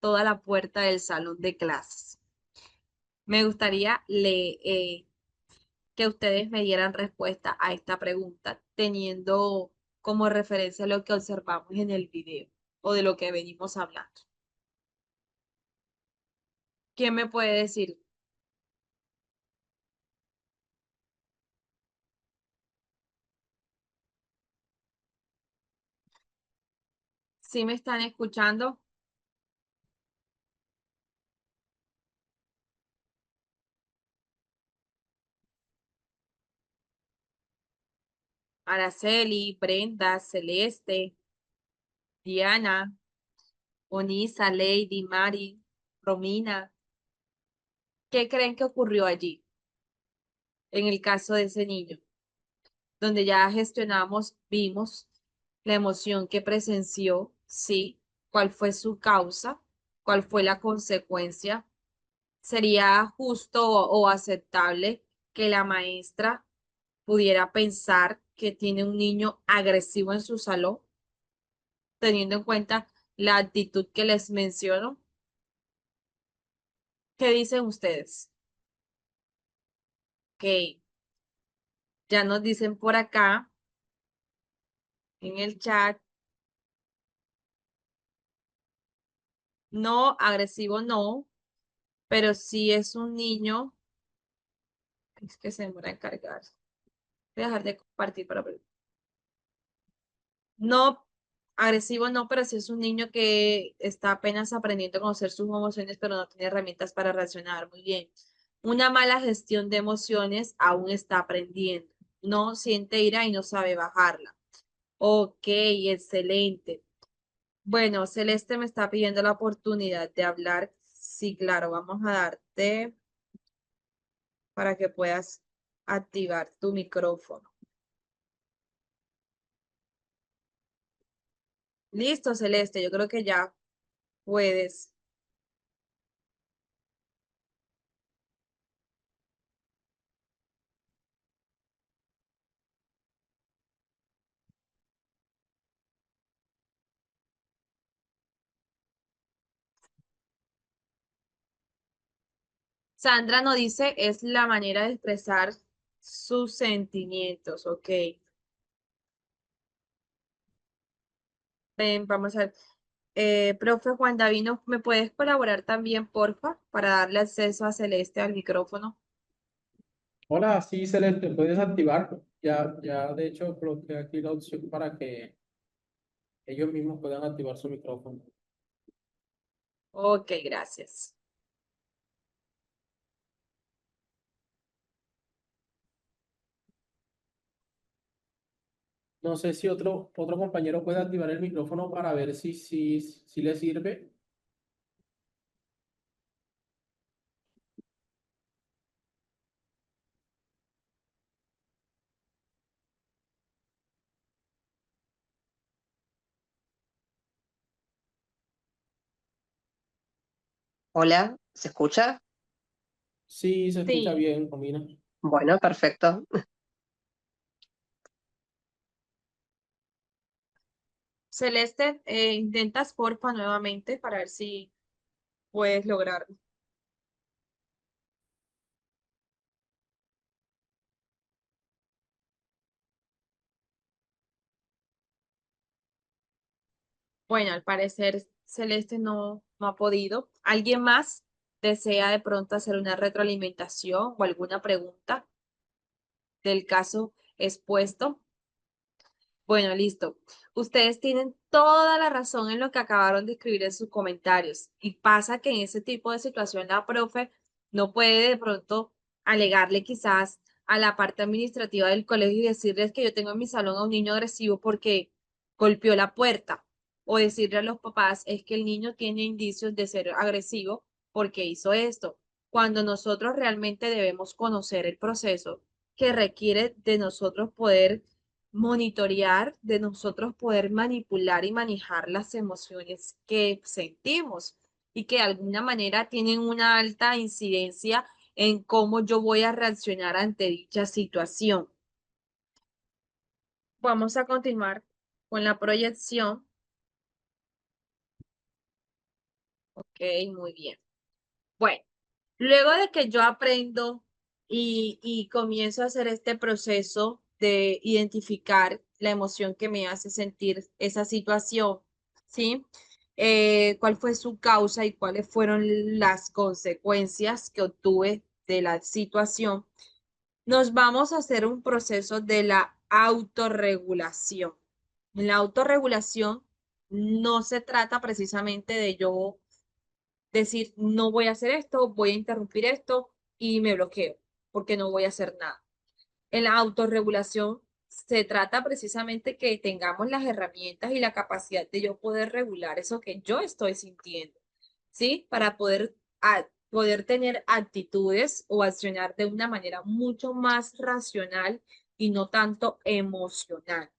Speaker 1: toda la puerta del salón de clases? Me gustaría que ustedes me dieran respuesta a esta pregunta teniendo como referencia lo que observamos en el video o de lo que venimos hablando. ¿Quién me puede decir? ¿Si me están escuchando? Araceli, Brenda, Celeste, Diana, Onisa, Lady, Mari, Romina. ¿Qué creen que ocurrió allí en el caso de ese niño? Donde ya gestionamos, vimos la emoción que presenció, sí, cuál fue su causa, cuál fue la consecuencia. ¿Sería justo o aceptable que la maestra pudiera pensar que tiene un niño agresivo en su salón, teniendo en cuenta la actitud que les menciono? ¿Qué dicen ustedes? Que ya nos dicen por acá en el chat, no, agresivo no, pero sí es un niño, es que se demora en cargar. Voy a dejar de compartir para ver. No, agresivo no, pero sí es un niño que está apenas aprendiendo a conocer sus emociones, pero no tiene herramientas para reaccionar. Muy bien. Una mala gestión de emociones aún está aprendiendo. No siente ira y no sabe bajarla. Ok, excelente. Bueno, Celeste me está pidiendo la oportunidad de hablar. Sí, claro, vamos a darte para que puedas activar tu micrófono. Listo, Celeste, yo creo que ya puedes. Sandra nos dice, es la manera de expresar sus sentimientos, ok. Ven, vamos a ver. Profe Juan David, ¿me puedes colaborar también, porfa, para darle acceso a Celeste al micrófono?
Speaker 2: Hola, sí, Celeste, puedes activarlo. Ya, de hecho, coloqué aquí la opción para que ellos mismos puedan activar su micrófono.
Speaker 1: Ok, gracias.
Speaker 2: No sé si otro compañero puede activar el micrófono para ver si le sirve.
Speaker 3: Hola, ¿se escucha?
Speaker 2: Sí, se escucha
Speaker 1: Sí,
Speaker 2: bien, Romina.
Speaker 3: Bueno, perfecto.
Speaker 1: Celeste, intentas, porfa, nuevamente para ver si puedes lograrlo. Bueno, al parecer Celeste no ha podido. ¿Alguien más desea de pronto hacer una retroalimentación o alguna pregunta del caso expuesto? Bueno, listo. Ustedes tienen toda la razón en lo que acabaron de escribir en sus comentarios. Y pasa que en ese tipo de situación la profe no puede de pronto alegarle quizás a la parte administrativa del colegio y decirles que yo tengo en mi salón a un niño agresivo porque golpeó la puerta. O decirle a los papás, es que el niño tiene indicios de ser agresivo porque hizo esto. Cuando nosotros realmente debemos conocer el proceso que requiere de nosotros poder monitorear, de nosotros poder manipular y manejar las emociones que sentimos y que de alguna manera tienen una alta incidencia en cómo yo voy a reaccionar ante dicha situación. Vamos a continuar con la proyección. Ok, muy bien. Bueno, luego de que yo aprendo y comienzo a hacer este proceso de identificar la emoción que me hace sentir esa situación, ¿sí? Cuál fue su causa y cuáles fueron las consecuencias que obtuve de la situación, nos vamos a hacer un proceso de la autorregulación. En la autorregulación no se trata precisamente de yo decir, no voy a hacer esto, voy a interrumpir esto y me bloqueo, porque no voy a hacer nada. En la autorregulación se trata precisamente que tengamos las herramientas y la capacidad de yo poder regular eso que yo estoy sintiendo, ¿sí? Para poder tener actitudes o accionar de una manera mucho más racional y no tanto emocional.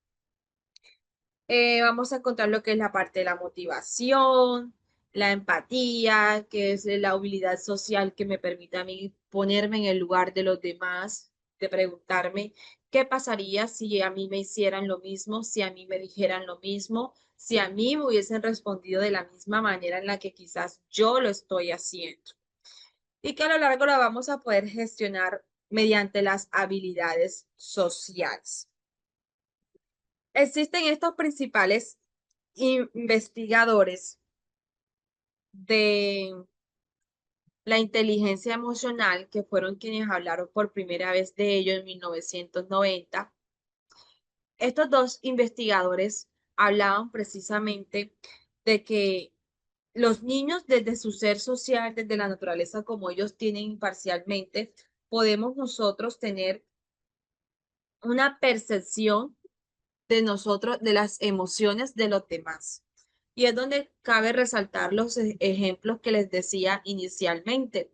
Speaker 1: Vamos a encontrar lo que es la parte de la motivación, la empatía, que es la habilidad social que me permite a mí ponerme en el lugar de los demás, de preguntarme qué pasaría si a mí me hicieran lo mismo, si a mí me dijeran lo mismo, si a mí me hubiesen respondido de la misma manera en la que quizás yo lo estoy haciendo. Y que a lo largo lo vamos a poder gestionar mediante las habilidades sociales. Existen estos principales investigadores de la inteligencia emocional, que fueron quienes hablaron por primera vez de ello en 1990. Estos dos investigadores hablaban precisamente de que los niños desde su ser social, desde la naturaleza como ellos tienen imparcialmente, podemos nosotros tener una percepción de nosotros, de las emociones de los demás. Y es donde cabe resaltar los ejemplos que les decía inicialmente.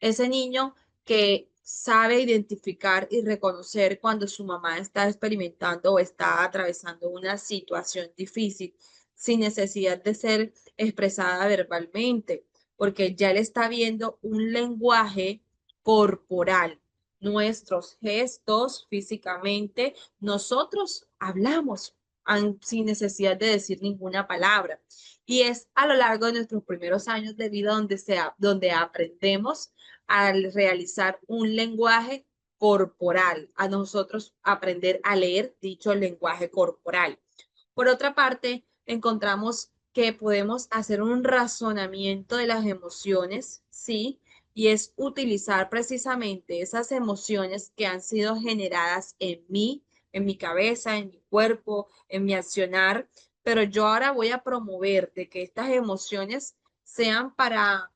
Speaker 1: Ese niño que sabe identificar y reconocer cuando su mamá está experimentando o está atravesando una situación difícil sin necesidad de ser expresada verbalmente, porque ya le está viendo un lenguaje corporal, nuestros gestos físicamente, nosotros hablamos sin necesidad de decir ninguna palabra. Y es a lo largo de nuestros primeros años de vida donde aprendemos a realizar un lenguaje corporal, a nosotros aprender a leer dicho lenguaje corporal. Por otra parte, encontramos que podemos hacer un razonamiento de las emociones, ¿sí? Y es utilizar precisamente esas emociones que han sido generadas en mí, en mi cabeza, en mi cuerpo, en mi accionar, pero yo ahora voy a promover de que estas emociones sean para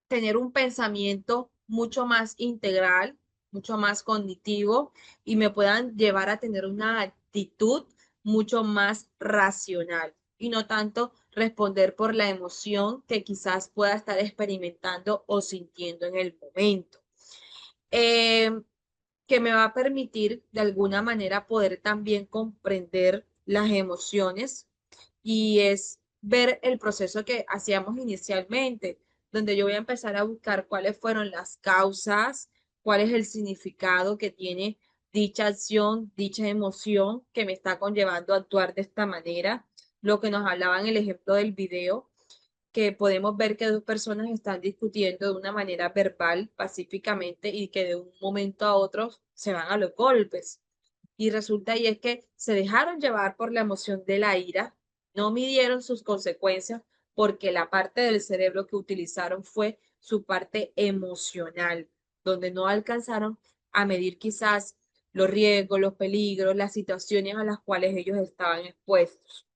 Speaker 1: tener un pensamiento mucho más integral, mucho más cognitivo y me puedan llevar a tener una actitud mucho más racional y no tanto responder por la emoción que quizás pueda estar experimentando o sintiendo en el momento. Eh, que me va a permitir de alguna manera poder también comprender las emociones y es ver el proceso que hacíamos inicialmente, donde yo voy a empezar a buscar cuáles fueron las causas, cuál es el significado que tiene dicha acción, dicha emoción que me está conllevando a actuar de esta manera. Lo que nos hablaba en el ejemplo del video, que podemos ver que dos personas están discutiendo de una manera verbal, pacíficamente, y que de un momento a otro se van a los golpes. Y resulta y es que se dejaron llevar por la emoción de la ira, no midieron sus consecuencias porque la parte del cerebro que utilizaron fue su parte emocional, donde no alcanzaron a medir quizás los riesgos, los peligros, las situaciones a las cuales ellos estaban expuestos.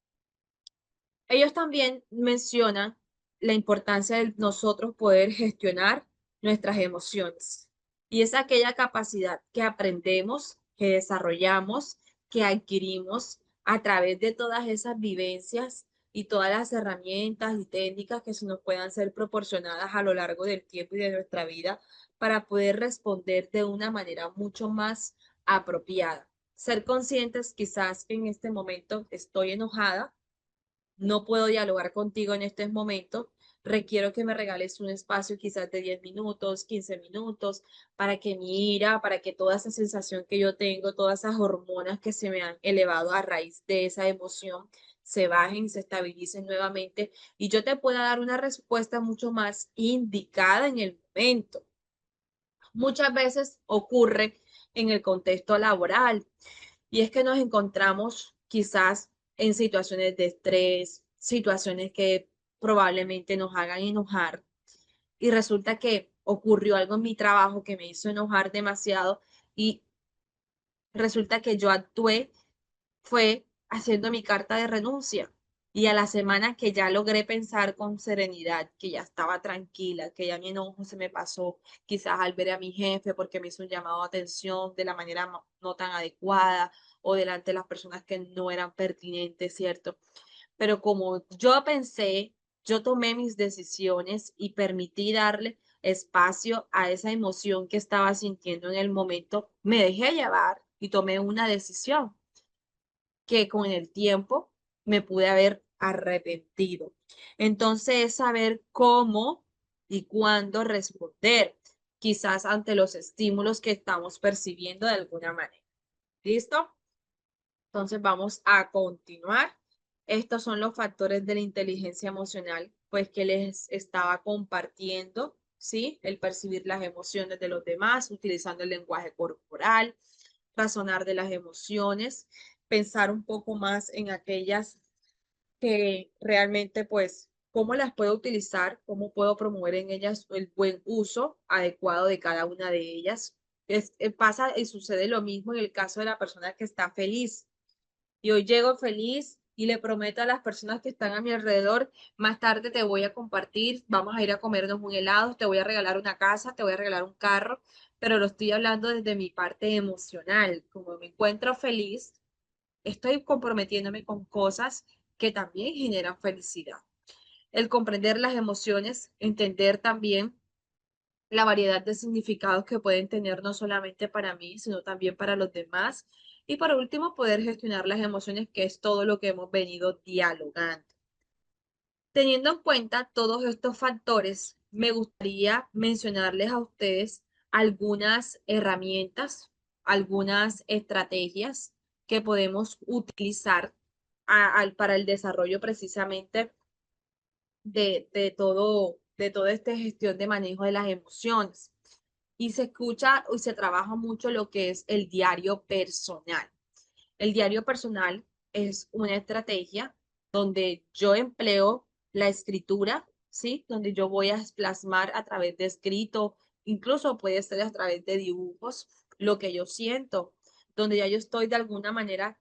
Speaker 1: Ellos también mencionan la importancia de nosotros poder gestionar nuestras emociones y es aquella capacidad que aprendemos, que desarrollamos, que adquirimos a través de todas esas vivencias y todas las herramientas y técnicas que se nos puedan ser proporcionadas a lo largo del tiempo y de nuestra vida para poder responder de una manera mucho más apropiada. Ser conscientes quizás que en este momento estoy enojada, no puedo dialogar contigo en estos momentos, requiero que me regales un espacio quizás de 10 minutos, 15 minutos, para que mi ira, para que toda esa sensación que yo tengo, todas esas hormonas que se me han elevado a raíz de esa emoción, se bajen, se estabilicen nuevamente y yo te pueda dar una respuesta mucho más indicada en el momento. Muchas veces ocurre en el contexto laboral y es que nos encontramos quizás en situaciones de estrés, situaciones que probablemente nos hagan enojar y resulta que ocurrió algo en mi trabajo que me hizo enojar demasiado y resulta que yo actué fue haciendo mi carta de renuncia. Y a la semana que ya logré pensar con serenidad, que ya estaba tranquila, que ya mi enojo se me pasó, quizás al ver a mi jefe porque me hizo un llamado de atención de la manera no tan adecuada o delante de las personas que no eran pertinentes, ¿cierto? Pero como yo pensé, yo tomé mis decisiones y permití darle espacio a esa emoción que estaba sintiendo en el momento, me dejé llevar y tomé una decisión que con el tiempo me pude haber arrepentido. Entonces, es saber cómo y cuándo responder, quizás ante los estímulos que estamos percibiendo de alguna manera. ¿Listo? Entonces, vamos a continuar. Estos son los factores de la inteligencia emocional, pues que les estaba compartiendo, ¿sí? El percibir las emociones de los demás, utilizando el lenguaje corporal, razonar de las emociones, pensar un poco más en aquellas que realmente, pues, cómo las puedo utilizar, cómo puedo promover en ellas el buen uso adecuado de cada una de ellas. Pasa y sucede lo mismo en el caso de la persona que está feliz. Y hoy llego feliz y le prometo a las personas que están a mi alrededor, más tarde te voy a compartir, vamos a ir a comernos un helado, te voy a regalar una casa, te voy a regalar un carro, pero lo estoy hablando desde mi parte emocional. Como me encuentro feliz, estoy comprometiéndome con cosas que también generan felicidad. El comprender las emociones, entender también la variedad de significados que pueden tener no solamente para mí, sino también para los demás. Y por último, poder gestionar las emociones, que es todo lo que hemos venido dialogando. Teniendo en cuenta todos estos factores, me gustaría mencionarles a ustedes algunas herramientas, algunas estrategias que podemos utilizar para el desarrollo precisamente de toda esta gestión de manejo de las emociones. Y se escucha y se trabaja mucho lo que es el diario personal. El diario personal es una estrategia donde yo empleo la escritura, ¿sí? Donde yo voy a plasmar a través de escrito, incluso puede ser a través de dibujos, lo que yo siento, donde ya yo estoy de alguna manera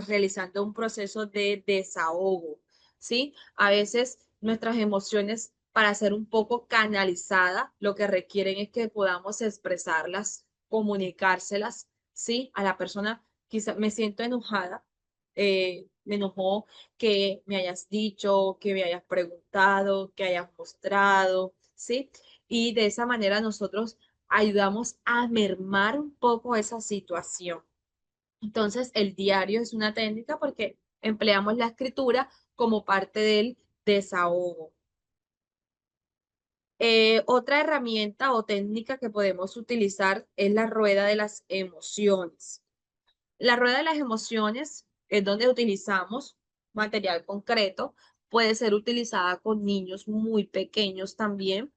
Speaker 1: realizando un proceso de desahogo, ¿sí? A veces nuestras emociones, para ser un poco canalizadas, lo que requieren es que podamos expresarlas, comunicárselas, ¿sí? A la persona, quizá me siento enojada, me enojó que me hayas dicho, que me hayas preguntado, que hayas mostrado, ¿sí? Y de esa manera nosotros ayudamos a mermar un poco esa situación. Entonces, el diario es una técnica porque empleamos la escritura como parte del desahogo. Otra herramienta o técnica que podemos utilizar es la rueda de las emociones. La rueda de las emociones es donde utilizamos material concreto, puede ser utilizada con niños muy pequeños también,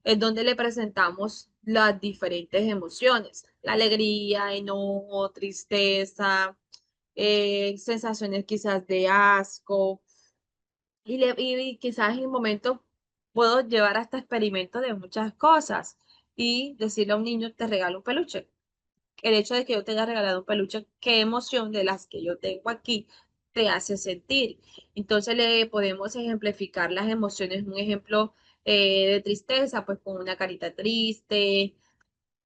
Speaker 1: es donde le presentamos las diferentes emociones, la alegría, enojo, tristeza, sensaciones quizás de asco, y quizás en un momento puedo llevar hasta experimentos de muchas cosas y decirle a un niño, te regalo un peluche. El hecho de que yo te haya regalado un peluche, ¿qué emoción de las que yo tengo aquí te hace sentir? Entonces le podemos ejemplificar las emociones, un ejemplo de tristeza, pues con una carita triste,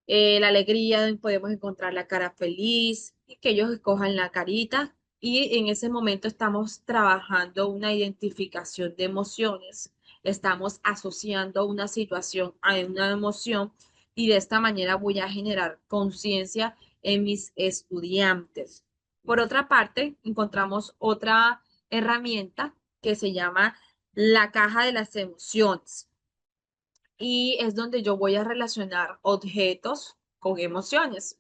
Speaker 1: la alegría, podemos encontrar la cara feliz y que ellos escojan la carita. Y en ese momento estamos trabajando una identificación de emociones. Estamos asociando una situación a una emoción y de esta manera voy a generar conciencia en mis estudiantes. Por otra parte, encontramos otra herramienta que se llama la caja de las emociones y es donde yo voy a relacionar objetos con emociones.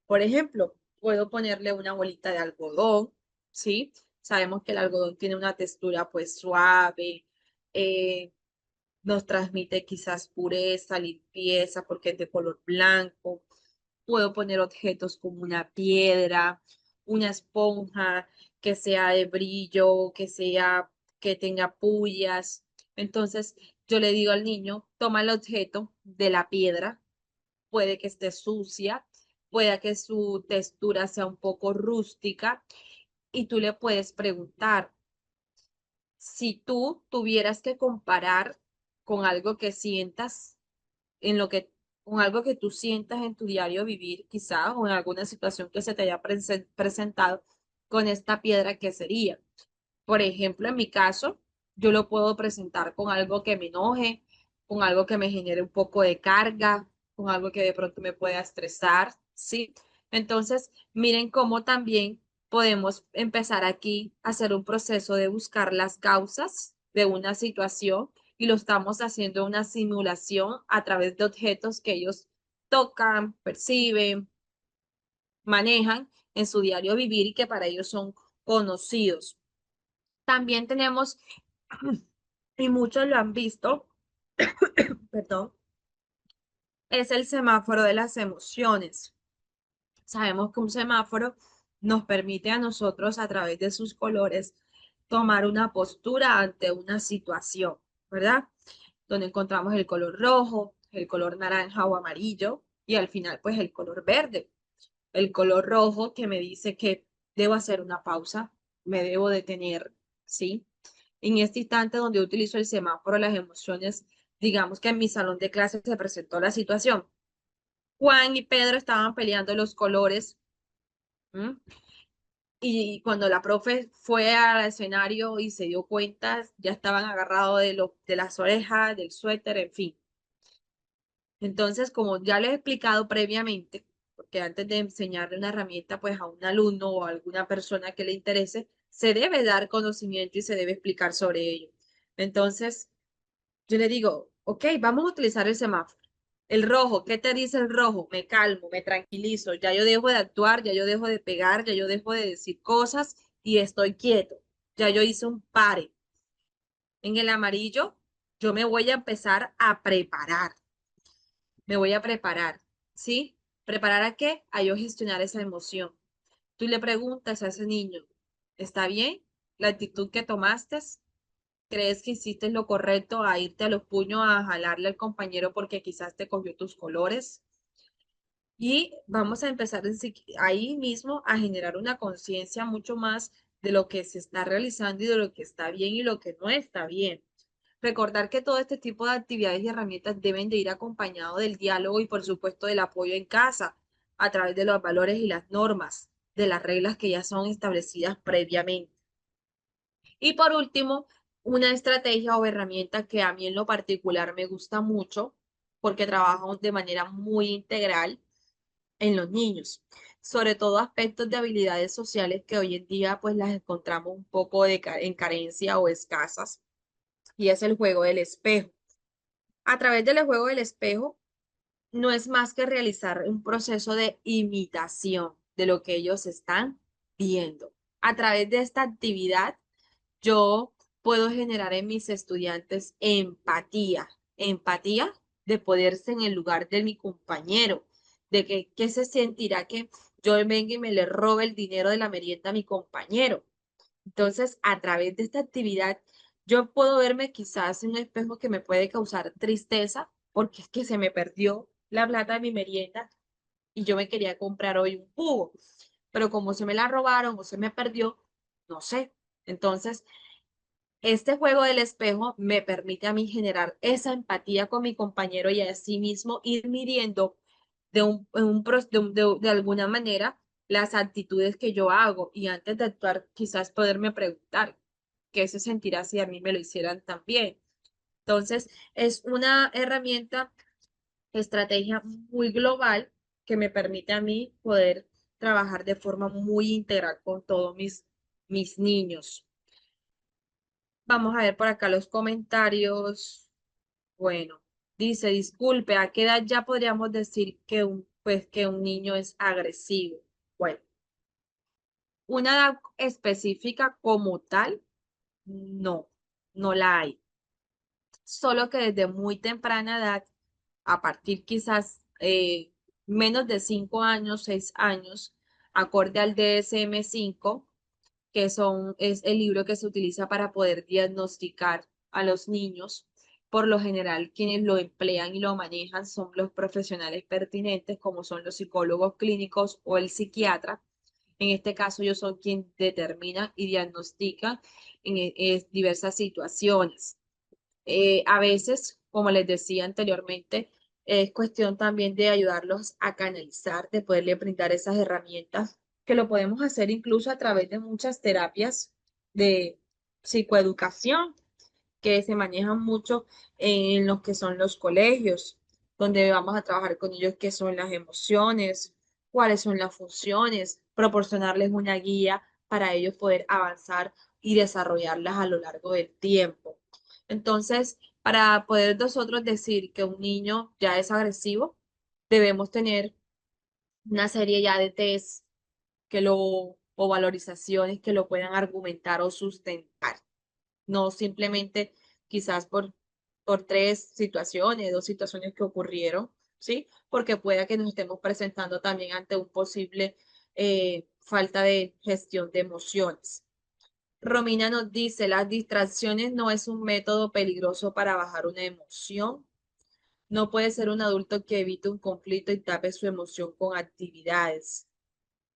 Speaker 1: Por ejemplo, puedo ponerle una bolita de algodón, ¿sí? Sabemos que el algodón tiene una textura pues suave, eh, nos transmite quizás pureza, limpieza, porque es de color blanco. Puedo poner objetos como una piedra, una esponja que sea de brillo, que tenga puyas. Entonces, yo le digo al niño, toma el objeto de la piedra, puede que esté sucia, pueda que su textura sea un poco rústica, y tú le puedes preguntar, si tú tuvieras que comparar con algo que sientas, en lo que, con algo que tú sientas en tu diario vivir, quizás, o en alguna situación que se te haya presentado con esta piedra, ¿qué sería? Por ejemplo, en mi caso, yo lo puedo presentar con algo que me enoje, con algo que me genere un poco de carga, con algo que de pronto me pueda estresar, ¿sí? Entonces, miren cómo también podemos empezar aquí a hacer un proceso de buscar las causas de una situación y lo estamos haciendo una simulación a través de objetos que ellos tocan, perciben, manejan en su diario vivir y que para ellos son conocidos. También tenemos, y muchos lo han visto, perdón, es el semáforo de las emociones. Sabemos que un semáforo nos permite a nosotros, a través de sus colores, tomar una postura ante una situación, ¿verdad? Donde encontramos el color rojo, el color naranja o amarillo y al final, pues el color verde. El color rojo que me dice que debo hacer una pausa, me debo detener, ¿sí? En este instante donde utilizo el semáforo de las emociones, digamos que en mi salón de clases se presentó la situación. Juan y Pedro estaban peleando los colores. ¿M? Y cuando la profe fue al escenario y se dio cuenta, ya estaban agarrados de las orejas, del suéter, en fin. Entonces, como ya les he explicado previamente, porque antes de enseñarle una herramienta pues a un alumno o a alguna persona que le interese, se debe dar conocimiento y se debe explicar sobre ello. Entonces, yo le digo, ok, vamos a utilizar el semáforo. El rojo, ¿qué te dice el rojo? Me calmo, me tranquilizo, ya yo dejo de actuar, ya yo dejo de pegar, ya yo dejo de decir cosas y estoy quieto. Ya yo hice un pare. En el amarillo, yo me voy a empezar a preparar. Me voy a preparar, ¿sí? ¿Preparar a qué? A yo gestionar esa emoción. Tú le preguntas a ese niño, ¿está bien la actitud que tomaste? ¿Crees que hiciste lo correcto a irte a los puños a jalarle al compañero porque quizás te cogió tus colores? Y vamos a empezar ahí mismo a generar una conciencia mucho más de lo que se está realizando y de lo que está bien y lo que no está bien. Recordar que todo este tipo de actividades y herramientas deben de ir acompañados del diálogo y por supuesto del apoyo en casa a través de los valores y las normas, de las reglas que ya son establecidas previamente. Y por último, una estrategia o herramienta que a mí en lo particular me gusta mucho porque trabajamos de manera muy integral en los niños, sobre todo aspectos de habilidades sociales que hoy en día pues las encontramos un poco en carencia o escasas, y es el juego del espejo. A través del juego del espejo no es más que realizar un proceso de imitación de lo que ellos están viendo. A través de esta actividad yo puedo generar en mis estudiantes empatía, empatía de poderse en el lugar de mi compañero, de que qué se sentirá que yo venga y me le robe el dinero de la merienda a mi compañero. Entonces, a través de esta actividad, yo puedo verme quizás en un espejo que me puede causar tristeza, porque es que se me perdió la plata de mi merienda y yo me quería comprar hoy un jugo, pero como se me la robaron o se me perdió, no sé. Entonces, este juego del espejo me permite a mí generar esa empatía con mi compañero y así mismo ir midiendo de alguna manera las actitudes que yo hago y antes de actuar quizás poderme preguntar qué se sentirá si a mí me lo hicieran también. Entonces, es una herramienta, estrategia muy global que me permite a mí poder trabajar de forma muy integral con todos mis niños. Vamos a ver por acá los comentarios. Bueno, dice, disculpe, ¿a qué edad ya podríamos decir que que un niño es agresivo? Bueno, una edad específica como tal, no, no la hay. Solo que desde muy temprana edad, a partir quizás menos de 5 años, 6 años, acorde al DSM-5, es el libro que se utiliza para poder diagnosticar a los niños. Por lo general, quienes lo emplean y lo manejan son los profesionales pertinentes, como son los psicólogos clínicos o el psiquiatra. En este caso, ellos son quienes determinan y diagnostican en diversas situaciones. A veces, como les decía anteriormente, es cuestión también de ayudarlos a canalizar, de poderle brindar esas herramientas, que lo podemos hacer incluso a través de muchas terapias de psicoeducación que se manejan mucho en los que son los colegios, donde vamos a trabajar con ellos qué son las emociones, cuáles son las funciones, proporcionarles una guía para ellos poder avanzar y desarrollarlas a lo largo del tiempo. Entonces, para poder nosotros decir que un niño ya es agresivo, debemos tener una serie ya de test o valorizaciones que lo puedan argumentar o sustentar. No simplemente quizás por tres situaciones, dos situaciones que ocurrieron, ¿sí? Porque pueda que nos estemos presentando también ante un posible falta de gestión de emociones. Romina nos dice, las distracciones no es un método peligroso para bajar una emoción. No puede ser un adulto que evite un conflicto y tape su emoción con actividades.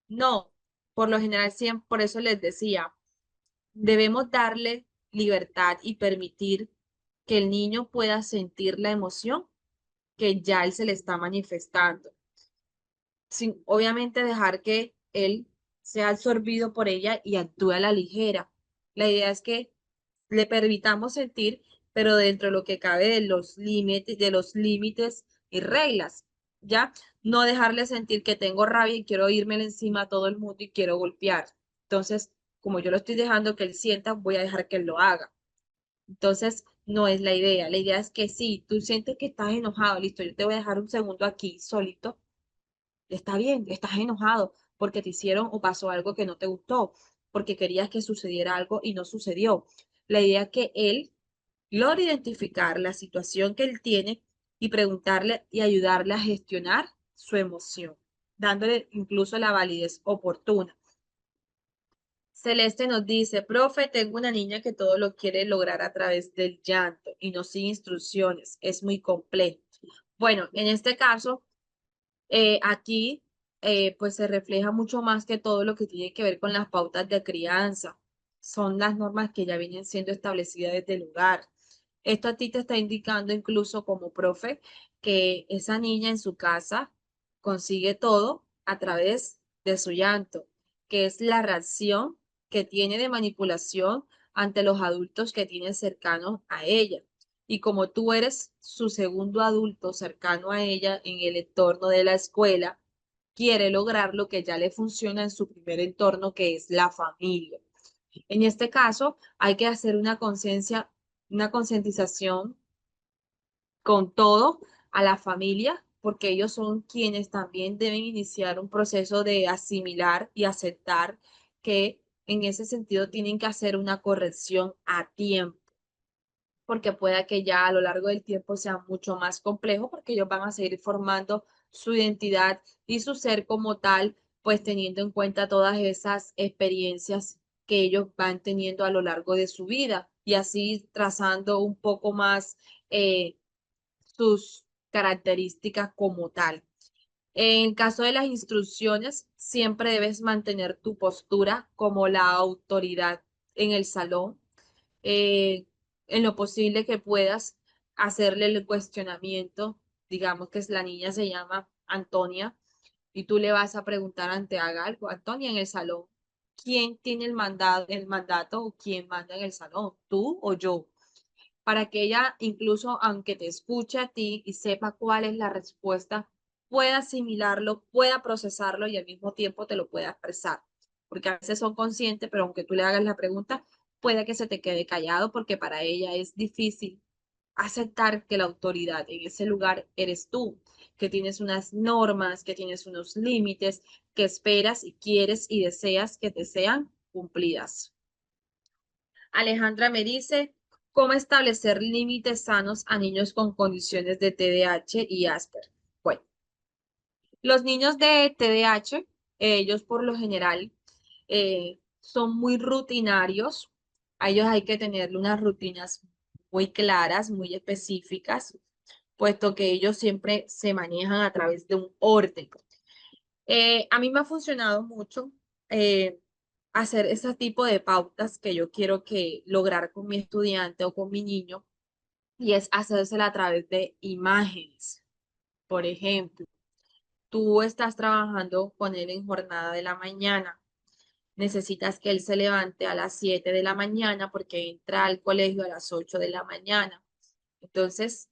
Speaker 1: No, por lo general, siempre, por eso les decía, debemos darle libertad y permitir que el niño pueda sentir la emoción que ya él se le está manifestando, sin obviamente dejar que él sea absorbido por ella y actúe a la ligera. La idea es que le permitamos sentir, pero dentro de lo que cabe de los límites y reglas, ¿ya? No dejarle sentir que tengo rabia y quiero irme encima a todo el mundo y quiero golpear. Entonces, como yo lo estoy dejando que él sienta, voy a dejar que él lo haga. Entonces, no es la idea. La idea es que si tú sientes que estás enojado, listo, yo te voy a dejar un segundo aquí solito. Está bien, estás enojado porque te hicieron o pasó algo que no te gustó, porque querías que sucediera algo y no sucedió. La idea es que él logre identificar la situación que él tiene y preguntarle y ayudarle a gestionar su emoción, dándole incluso la validez oportuna. Celeste nos dice, profe, tengo una niña que todo lo quiere lograr a través del llanto y no sigue instrucciones. Es muy complejo. Bueno, en este caso, aquí pues se refleja mucho más que todo lo que tiene que ver con las pautas de crianza. Son las normas que ya vienen siendo establecidas desde el lugar. Esto a ti te está indicando incluso como profe que esa niña en su casa consigue todo a través de su llanto, que es la reacción que tiene de manipulación ante los adultos que tienen cercanos a ella. Y como tú eres su segundo adulto cercano a ella en el entorno de la escuela, quiere lograr lo que ya le funciona en su primer entorno, que es la familia. En este caso, hay que hacer una concientización con todo a la familia, porque ellos son quienes también deben iniciar un proceso de asimilar y aceptar que en ese sentido tienen que hacer una corrección a tiempo, porque pueda que ya a lo largo del tiempo sea mucho más complejo, porque ellos van a seguir formando su identidad y su ser como tal, pues teniendo en cuenta todas esas experiencias que ellos van teniendo a lo largo de su vida y así trazando un poco más sus características como tal. En caso de las instrucciones, siempre debes mantener tu postura como la autoridad en el salón, eh, en lo posible que puedas hacerle el cuestionamiento, digamos que la niña se llama Antonia, y tú le vas a preguntar ante haga algo, Antonia, en el salón, ¿quién tiene el mandato o quién manda en el salón? ¿Tú o yo? Para que ella, incluso aunque te escuche a ti y sepa cuál es la respuesta, pueda asimilarlo, pueda procesarlo y al mismo tiempo te lo pueda expresar. Porque a veces son conscientes, pero aunque tú le hagas la pregunta, puede que se te quede callado porque para ella es difícil aceptar que la autoridad en ese lugar eres tú, que tienes unas normas, que tienes unos límites, que esperas y quieres y deseas que te sean cumplidas. Alejandra me dice, ¿cómo establecer límites sanos a niños con condiciones de TDAH y Asperger? Bueno, los niños de TDAH, ellos por lo general son muy rutinarios. A ellos hay que tenerle unas rutinas muy claras, muy específicas, puesto que ellos siempre se manejan a través de un orden. A mí me ha funcionado mucho eh, hacer ese tipo de pautas que yo quiero que lograr con mi estudiante o con mi niño, y es hacérsela a través de imágenes. Por ejemplo, tú estás trabajando con él en jornada de la mañana. Necesitas que él se levante a las 7 de la mañana porque entra al colegio a las 8 de la mañana. Entonces,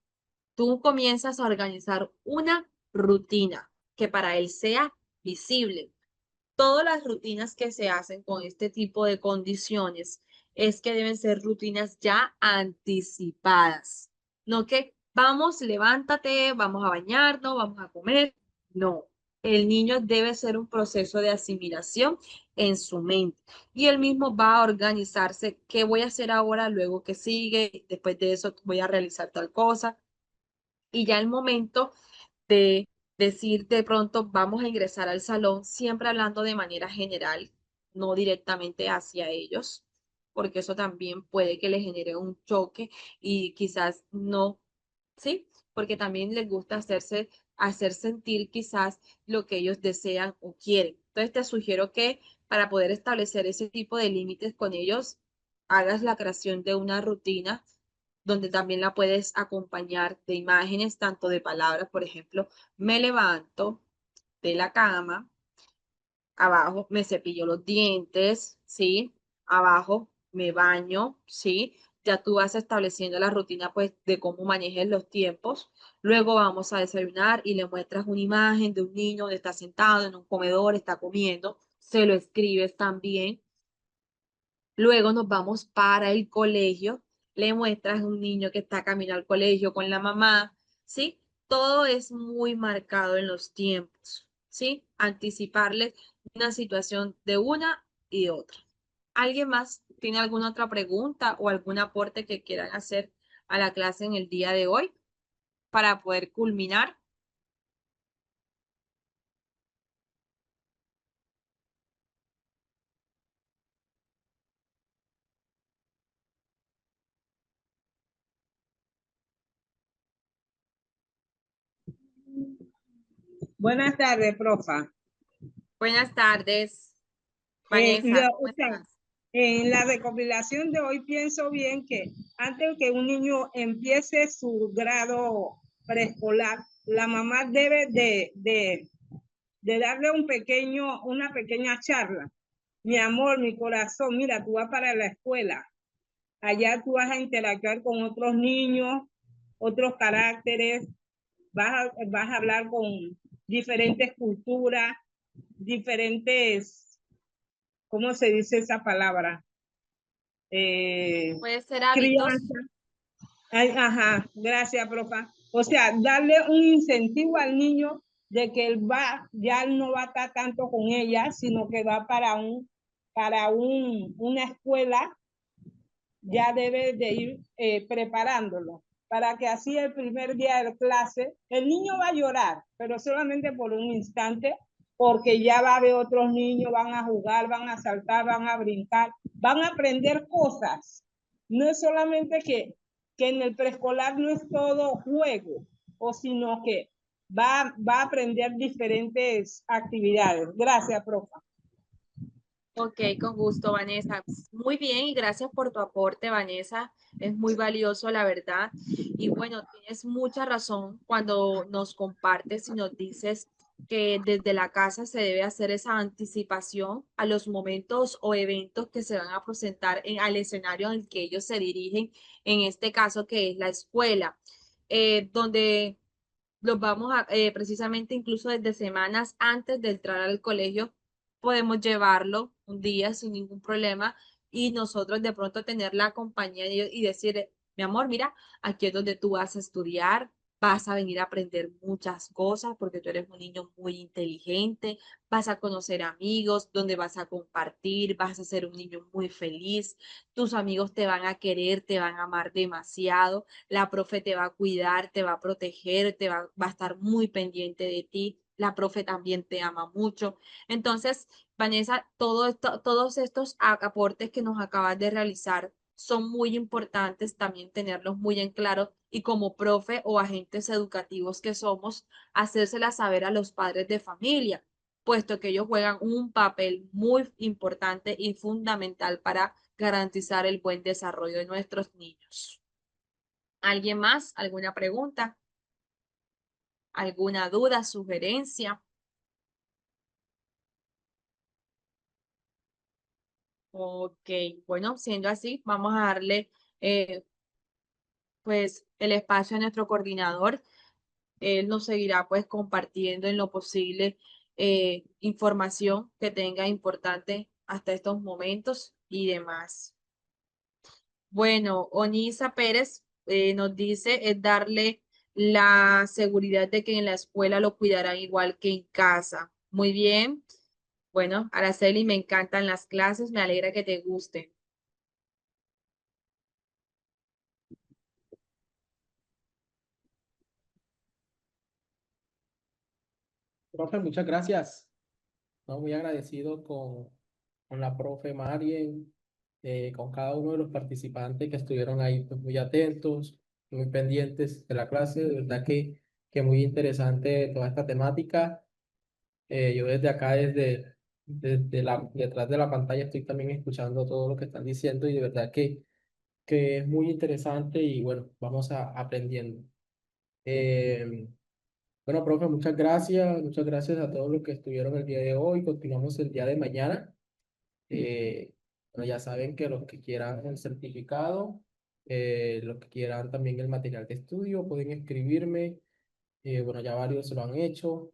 Speaker 1: tú comienzas a organizar una rutina que para él sea visible. Todas las rutinas que se hacen con este tipo de condiciones es que deben ser rutinas ya anticipadas. No que vamos, levántate, vamos a bañarnos, vamos a comer. No, el niño debe ser un proceso de asimilación en su mente y él mismo va a organizarse qué voy a hacer ahora, luego qué sigue, después de eso voy a realizar tal cosa. Y ya el momento de decir de pronto vamos a ingresar al salón, siempre hablando de manera general, no directamente hacia ellos, porque eso también puede que les genere un choque y quizás no, ¿sí? Porque también les gusta hacer sentir quizás lo que ellos desean o quieren. Entonces te sugiero que para poder establecer ese tipo de límites con ellos, hagas la creación de una rutina donde también la puedes acompañar de imágenes, tanto de palabras, por ejemplo, me levanto de la cama, abajo me cepillo los dientes, ¿sí? Abajo me baño, ¿sí? Ya tú vas estableciendo la rutina, pues, de cómo manejes los tiempos. Luego vamos a desayunar y le muestras una imagen de un niño que está sentado en un comedor, está comiendo, se lo escribes también. Luego nos vamos para el colegio, le muestras a un niño que está caminando al colegio con la mamá, ¿sí? Todo es muy marcado en los tiempos, ¿sí? Anticiparles una situación de una y otra. ¿Alguien más tiene alguna otra pregunta o algún aporte que quieran hacer a la clase en el día de hoy para poder culminar?
Speaker 4: Buenas tardes, profa.
Speaker 1: Buenas tardes, Vanessa, ¿cómo
Speaker 4: O sea,
Speaker 1: estás?
Speaker 4: en la recopilación de hoy pienso bien que antes que un niño empiece su grado preescolar, la mamá debe de darle una pequeña charla. Mi amor, mi corazón, mira, tú vas para la escuela. Allá tú vas a interactuar con otros niños, otros caracteres, vas a hablar con diferentes culturas, diferentes, ¿cómo se dice esa palabra?
Speaker 1: Puede ser hábitos.
Speaker 4: Crianza. Ay, ajá, gracias, profa. O sea, darle un incentivo al niño de que él ya no va a estar tanto con ella, sino que va una escuela, ya debe de ir preparándolo, para que así el primer día de clase, el niño va a llorar, pero solamente por un instante, porque ya va a ver otros niños, van a jugar, van a saltar, van a brincar, van a aprender cosas. No es solamente que en el preescolar no es todo juego, o sino que va a aprender diferentes actividades. Gracias, profe.
Speaker 1: Ok, con gusto, Vanessa. Muy bien y gracias por tu aporte, Vanessa. Es muy valioso, la verdad. Y bueno, tienes mucha razón cuando nos compartes y nos dices que desde la casa se debe hacer esa anticipación a los momentos o eventos que se van a presentar al escenario en el que ellos se dirigen, en este caso que es la escuela, donde los vamos a, precisamente incluso desde semanas antes de entrar al colegio, podemos llevarlo un día sin ningún problema y nosotros de pronto tener la compañía de ellos y decir, mi amor, mira, aquí es donde tú vas a estudiar, vas a venir a aprender muchas cosas porque tú eres un niño muy inteligente, vas a conocer amigos, donde vas a compartir, vas a ser un niño muy feliz, tus amigos te van a querer, te van a amar demasiado, la profe te va a cuidar, te va a proteger, va a estar muy pendiente de ti. La profe también te ama mucho. Entonces, Vanessa, todos estos aportes que nos acabas de realizar son muy importantes también tenerlos muy en claro y como profe o agentes educativos que somos, hacérselas saber a los padres de familia, puesto que ellos juegan un papel muy importante y fundamental para garantizar el buen desarrollo de nuestros niños. ¿Alguien más? ¿Alguna pregunta? ¿Alguna duda, sugerencia? Ok, bueno, siendo así, vamos a darle pues el espacio a nuestro coordinador. Él nos seguirá pues compartiendo en lo posible información que tenga importante hasta estos momentos y demás. Bueno, Onisa Pérez nos dice es darle la seguridad de que en la escuela lo cuidarán igual que en casa. Muy bien. Bueno, Araceli, me encantan las clases, me alegra que te gusten.
Speaker 2: Profe, muchas gracias. No, muy agradecido con la profe Marien, con cada uno de los participantes que estuvieron ahí pues, muy atentos, muy pendientes de la clase. De verdad que muy interesante toda esta temática. Yo desde acá, detrás de la pantalla, estoy también escuchando todo lo que están diciendo y de verdad que es muy interesante y bueno, vamos aprendiendo. Eh, bueno, profe, muchas gracias a todos los que estuvieron el día de hoy. Continuamos el día de mañana. Bueno, ya saben que los que quieran el certificado, los que quieran también el material de estudio, pueden escribirme. Bueno, ya varios lo han hecho.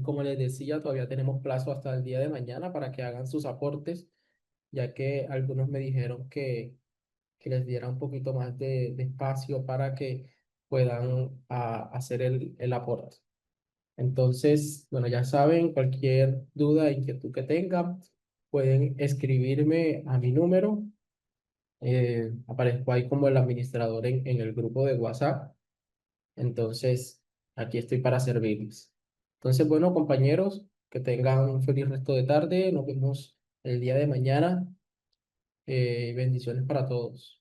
Speaker 2: Como les decía, todavía tenemos plazo hasta el día de mañana para que hagan sus aportes, ya que algunos me dijeron que les diera un poquito más de espacio para que puedan hacer el aporte. Entonces, bueno, ya saben, cualquier duda, inquietud que tengan, pueden escribirme a mi número. Aparezco ahí como el administrador en el grupo de WhatsApp. Entonces, aquí estoy para servirles. Entonces, bueno, compañeros, que tengan un feliz resto de tarde. Nos vemos el día de mañana. Bendiciones para todos.